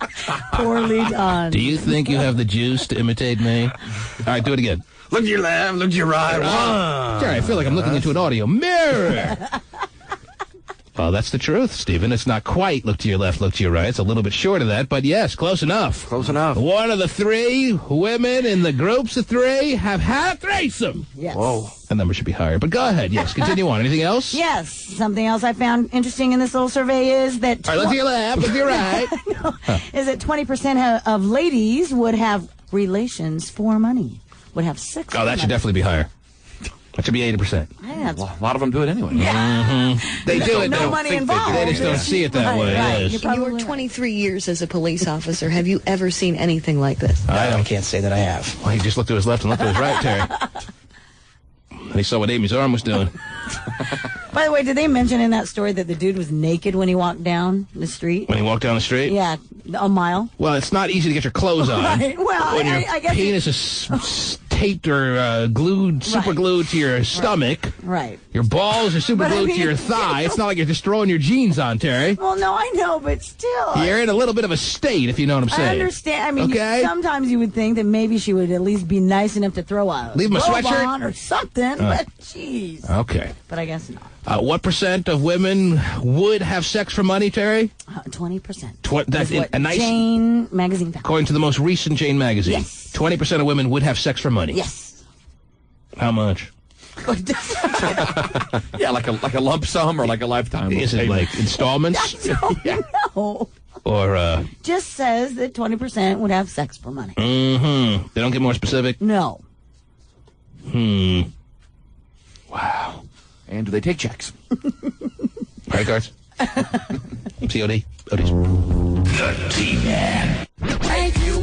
Poorly done. Do you think you have the juice to imitate me? All right, do it again. Look to your left, look to your right. Sorry, I feel like I'm looking into an audio mirror. Well, that's the truth, Stephen. It's not quite look to your left, look to your right. It's a little bit short of that, but yes, close enough. Close enough. 1 of the 3 women in the groups of 3 have had a threesome. Yes. Whoa. That number should be higher, but go ahead. Yes, continue on. Anything else? Yes. Something else I found interesting in this little survey is that... All right, look to your left, look to your right. Is that 20% of ladies would have relations for money. Would have sex. Oh, that should definitely be higher. That should be 80%. Yeah, well, a lot of them do it anyway. Yeah. They do it. No money involved. They just don't see it that way. Right. Yes. In your 23 years as a police officer, have you ever seen anything like this? I can't say that I have. Well, he just looked to his left and looked to his right, Terry. And he saw what Amy's arm was doing. By the way, did they mention in that story that the dude was naked when he walked down the street? When he walked down the street? Yeah, a mile. Well, it's not easy to get your clothes on. Right. Well, when your I guess penis is taped or glued, super glued to your stomach. Right. Your balls are super glued to your thigh. It's not like you're just throwing your jeans on, Terry. Well, no, I know, but still. You're in a little bit of a state, if you know what I'm saying. I understand. I mean, okay? Sometimes you would think that maybe she would at least be nice enough to throw a leave him a sweatshirt on or something, but jeez. Okay. But I guess not. What percent of women would have sex for money, Terry? 20%. That's what a nice Jane Magazine found. According to the most recent Jane Magazine. Yes. 20% of women would have sex for money. Yes. How much? Yeah, like a lump sum or like a lifetime. Is it like installments? I don't know. Or just says that 20% would have sex for money. Mm-hmm. They don't get more specific? No. Wow. And do they take checks? Credit cards? COD. Odie's. The T-Man. Thank you.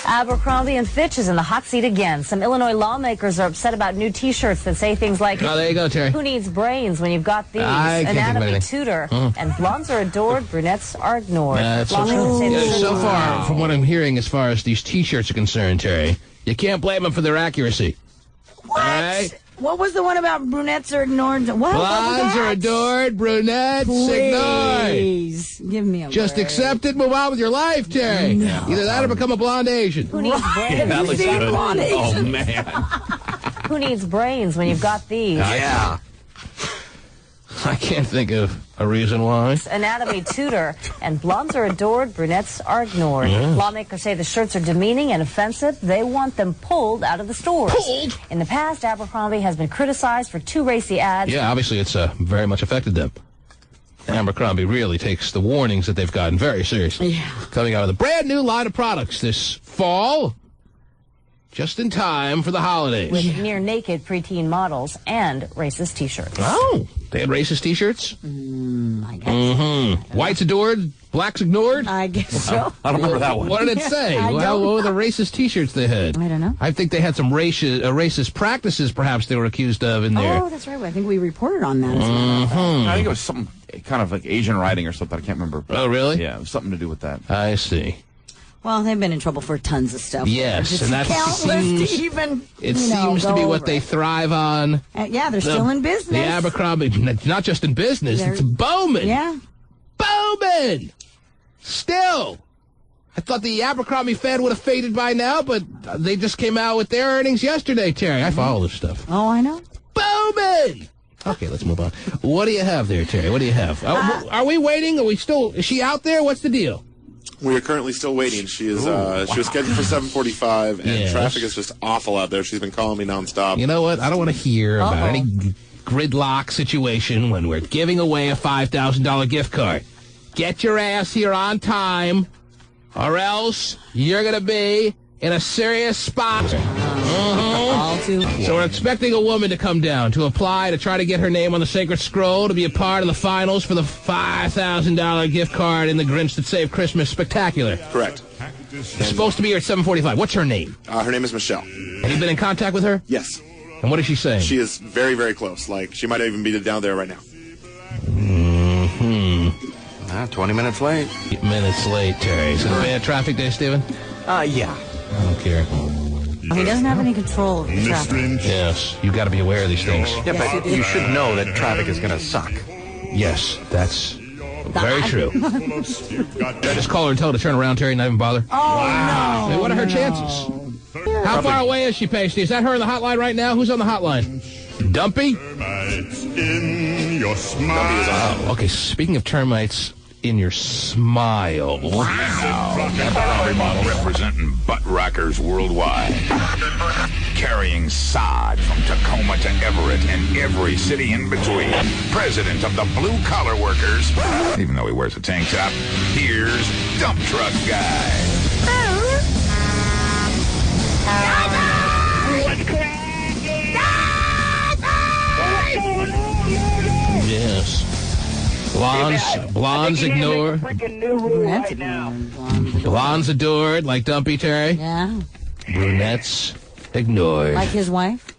Abercrombie & Fitch is in the hot seat again. Some Illinois lawmakers are upset about new T-shirts that say things like, oh, there you go, Terry. Who needs brains when you've got these? Anatomy tutor. And blondes are adored, brunettes are ignored. So far, from what I'm hearing as far as these T-shirts are concerned, Terry, you can't blame them for their accuracy. What? All right? What was the one about brunettes are ignored? What? Blondes are adored, brunettes ignored. Please, give me a Just break. accept it, move on with your life, Terry. No. Either that or become a blonde Asian. Who needs brains? That looks good. Blonde Oh, Asian. man. Who needs brains when you've got these? Yeah. I can't think of a reason why. Anatomy tutor, and blondes are adored, brunettes are ignored. Lawmakers say the shirts are demeaning and offensive. They want them pulled out of the stores. Pulled? In the past, Abercrombie has been criticized for too racy ads. Yeah, obviously it's very much affected them. Abercrombie really takes the warnings that they've gotten very seriously. Yeah. Coming out of the brand new line of products this fall, just in time for the holidays. With near-naked preteen models and racist T-shirts. Oh, they had racist T-shirts? I guess. Whites adored, blacks ignored? I guess so. I don't remember that one. What did it say? I What don't were the racist T-shirts they had? I don't know. I think they had some racist practices, perhaps, they were accused of in there. Oh, that's right. I think we reported on that as well. I think it was some kind of like Asian writing or something. I can't remember. Oh, really? Yeah, it was something to do with that. I see. Well, they've been in trouble for tons of stuff. Yes, Just and that countless seems, to even, it seems to be what they thrive on. yeah, they're still in business. The Abercrombie, not just in business, They're- it's booming. Yeah. Booming! Still. I thought the Abercrombie fan would have faded by now, but they just came out with their earnings yesterday, Terry. I follow this stuff. Oh, I know. Booming! Okay, let's move on. What do you have there, Terry? What do you have? Are we waiting? Is she out there? What's the deal? We are currently still waiting. She is. She was scheduled for 7:45, and Yes. traffic is just awful out there. She's been calling me nonstop. You know what? I don't want to hear about any gridlock situation when we're giving away a $5,000 gift card. Get your ass here on time, or else you're going to be in a serious spot. All too. So we're expecting a woman to come down to apply to try to get her name on the sacred scroll to be a part of the finals for the $5,000 gift card in the Grinch That Saved Christmas Spectacular. Correct. It's supposed to be here at 7:45. What's her name? Her name is Michelle. Have you been in contact with her? Yes. And what is she saying? She is very, very close. Like, she might even be down there right now. 20 minutes late. 8 minutes late, Terry. Is it a bad traffic day, Steven? Yeah. I don't care. He doesn't have any control of the traffic. Yes, you got to be aware of these things. Yeah, but you should know that traffic is going to suck. Yes, that's very true. I just call her and tell her to turn around, Terry, not even bother. Oh, Hey, what are her chances? How far away is she, Pasty? Is that her on the hotline right now? Who's on the hotline? Dumpy? In your smile. Okay, speaking of termites in your smile. Abercrombie model representing butt rockers worldwide. Carrying sod from Tacoma to Everett and every city in between. President of the blue collar workers. Even though he wears a tank top, here's Dump Truck Guy. Yes. Blondes ignored. Blondes adored, like Dumpy, Terry. Yeah. Brunettes ignored. Like his wife?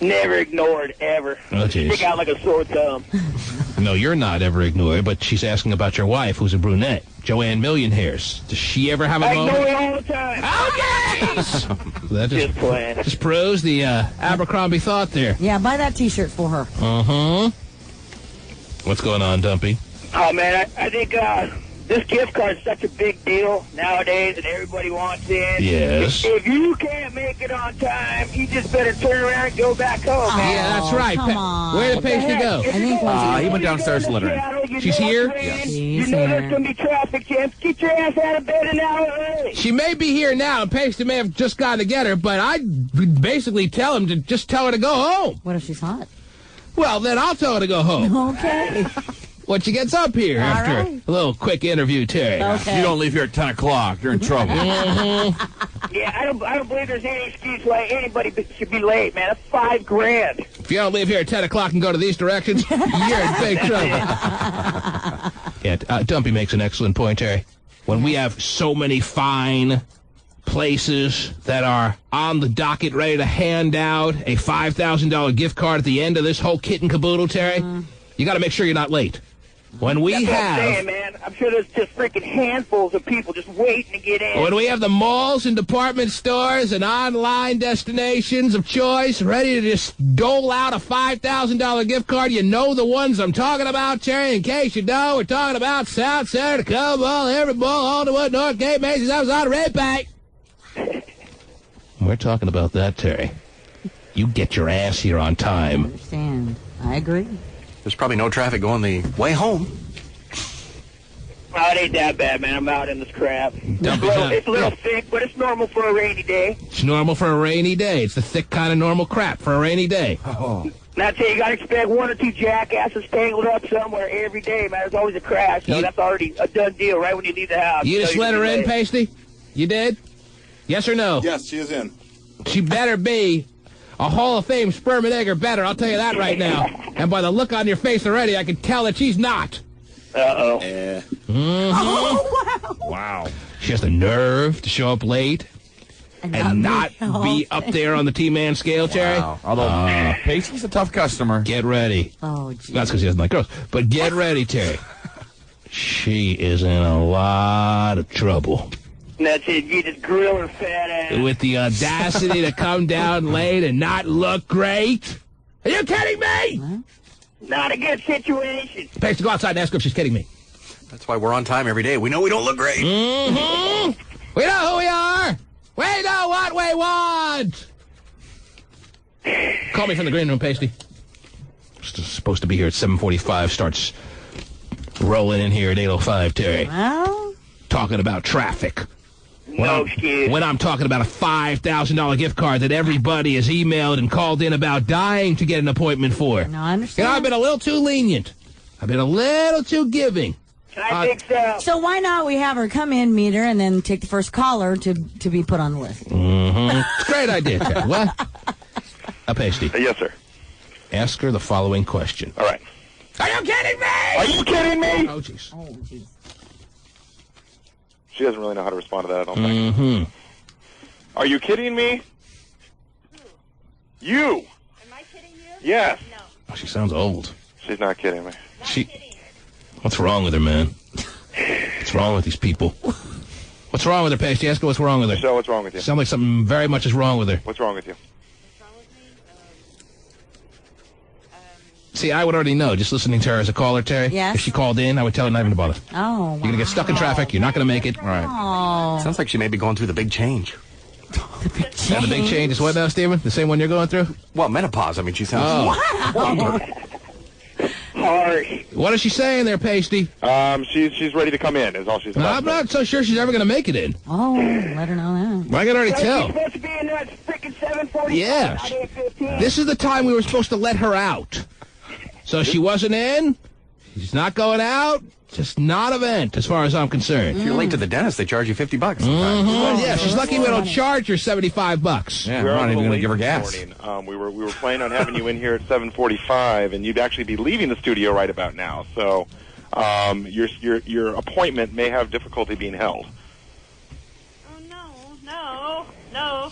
Never ignored, ever. Oh, jeez. Stick out like a sore thumb. No, you're not ever ignored, but she's asking about your wife, who's a brunette, Joanne Million Hairs. Does she ever have a I moment? ignore it all the time. That Just playing. just proves the Abercrombie thought there. Yeah, buy that T-shirt for her. Uh-huh. What's going on, Dumpy? Oh, man, I think this gift card is such a big deal nowadays and everybody wants it. Yes. If you can't make it on time, you just better turn around and go back home, man. Yeah, that's right. come on. Where did Pasty go? I think He went downstairs littering. She's here? Yes. You know there's going to be traffic jams. Get your ass out of bed an hour early. She may be here now, and Pasty may have just gone to get her, but I'd basically tell him to just tell her to go home. What if she's hot? Well, then I'll tell her to go home. Okay. when she gets up here after a little quick interview, Terry. Okay. You don't leave here at 10 o'clock. You're in trouble. Yeah, I don't believe there's any excuse why anybody should be late, man. That's $5,000. If you don't leave here at 10 o'clock and go to these directions, you're in big trouble. Yeah, Dumpy makes an excellent point, Terry. When we have so many fine places that are on the docket ready to hand out a $5,000 gift card at the end of this whole kit and caboodle, Terry, you got to make sure you're not late. When we That's have... what I'm saying, man. I'm sure there's just freaking handfuls of people just waiting to get in. When we have the malls and department stores and online destinations of choice ready to just dole out a $5,000 gift card, you know the ones I'm talking about, Terry. In case you know, we're talking about South Center, Tacoma Mall, Every Mall, Alderwood, Northgate, Macy's, Amazon, Red Bank. We're talking about that, Terry. You get your ass here on time. I understand. I agree. There's probably no traffic going the way home. Oh, it ain't that bad, man. I'm out in this crap. It's a little thick, but it's normal for a rainy day. It's normal for a rainy day. It's the thick kind of normal crap for a rainy day. And I'd say you got to expect one or two jackasses tangled up somewhere every day, man. There's always a crash, so that's already a done deal right when you leave the house. You just let her in, Pasty? You did? Yes or no? Yes, she is in. She better be a Hall of Fame sperm and egg or better. I'll tell you that right now. And by the look on your face already, I can tell that she's not. Uh-oh. Oh, wow. Wow. She has the nerve to show up late and not be up there on the T-man scale, Terry. Wow. Although Pasty's a tough customer. Get ready. Oh, geez. That's because he doesn't like girls. But get ready, Terry. She is in a lot of trouble. That's it. You just grill her fat ass. With the audacity to come down late and not look great. Are you kidding me? Huh? Not a good situation. Pasty, go outside and ask her if she's kidding me. That's why we're on time every day. We know we don't look great. Mm-hmm. We know who we are. We know what we want. Call me from the green room, Pasty. Supposed to be here at 7:45. Starts rolling in here at 8:05, Terry. Well, talking about traffic. No excuse. When I'm talking about a $5,000 gift card that everybody has emailed and called in about dying to get an appointment for. no, I understand. You know, I've been a little too lenient. I've been a little too giving. I think so. So why not we have her come in, meet her, and then take the first caller to be put on the list? Mm-hmm. Great idea, Ted. What? Pasty. Yes, sir. Ask her the following question. All right. Are you kidding me? Are you kidding me? Oh, jeez. Oh, jeez. She doesn't really know how to respond to that, I don't think. Mm-hmm. Are you kidding me? You. Am I kidding you? Yes. No. Oh, she sounds old. She's not kidding me. What's wrong with her, man? What's wrong with these people? What's wrong with her, Pasty? Ask her what's wrong with her. So what's wrong with you? Sounds like something very much is wrong with her. What's wrong with you? See, I would already know, just listening to her as a caller, Terry. Yes. If she called in, I would tell her not even to bother. Oh, wow. You're going to get stuck in traffic. You're not going to make it. Right. Oh. Sounds like she may be going through the big change. And the big change is what now, Steven? The same one you're going through? Well, menopause. I mean, she sounds... Oh. Harsh. What is she saying there, Pasty? She's ready to come in, is all she's about. I'm not so sure she's ever going to make it in. Oh, let her know that. I can already She's tell. supposed to be in that freaking 7:45. Yeah. not 8:15. This is the time we were supposed to let her out. So she wasn't in. She's not going out. Just not an event, as far as I'm concerned. If you're late to the dentist, they charge you $50 sometimes. Mm-hmm. Yeah, she's lucky we don't charge her $75. Yeah, We're we're not a even little going to late give her this gas. morning. We were planning on having you in here at 7:45, and you'd actually be leaving the studio right about now. So your appointment may have difficulty being held. Oh, no.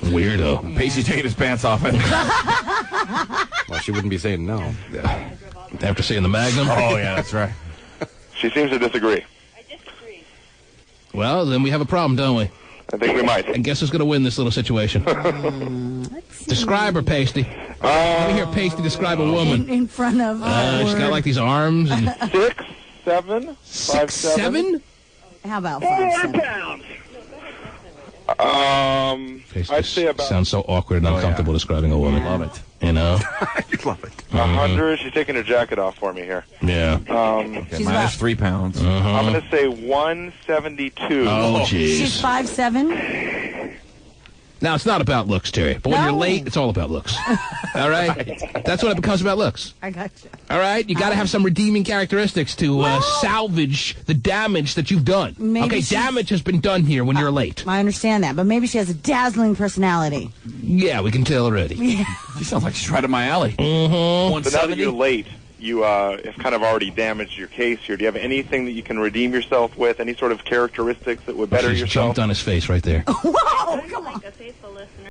Weirdo. Pasty's taking his pants off. Well, she wouldn't be saying no. After seeing the Magnum? Oh, yeah, that's right. She seems to disagree. I disagree. Well, then we have a problem, don't we? I think we might. And guess who's going to win this little situation? Describe her, Pasty. Let me hear Pasty describe a woman. In front of She's got like these arms. And 6'7", 6'7"? How about 400 5'7"? pounds. I'd say about Sounds so awkward and uncomfortable describing a woman. Love it. You know? You love it. 100. She's taking her jacket off for me here. Yeah. Okay, minus 3 pounds. I'm going to say 172. Oh, She's jeez. 5'7"? Now, it's not about looks, Terry, but when you're late, it's all about looks. All right? That's when it becomes about looks. I gotcha. All right? You got to have some redeeming characteristics to salvage the damage that you've done. Maybe damage has been done here when you're late. I understand that, but maybe she has a dazzling personality. Yeah, we can tell already. She sounds like she's right up my alley. Mm-hmm. So now that you're late, you have kind of already damaged your case here. Do you have anything that you can redeem yourself with? Any sort of characteristics that would better She's yourself? jumped on his face right there. Whoa, come on. A faithful listener.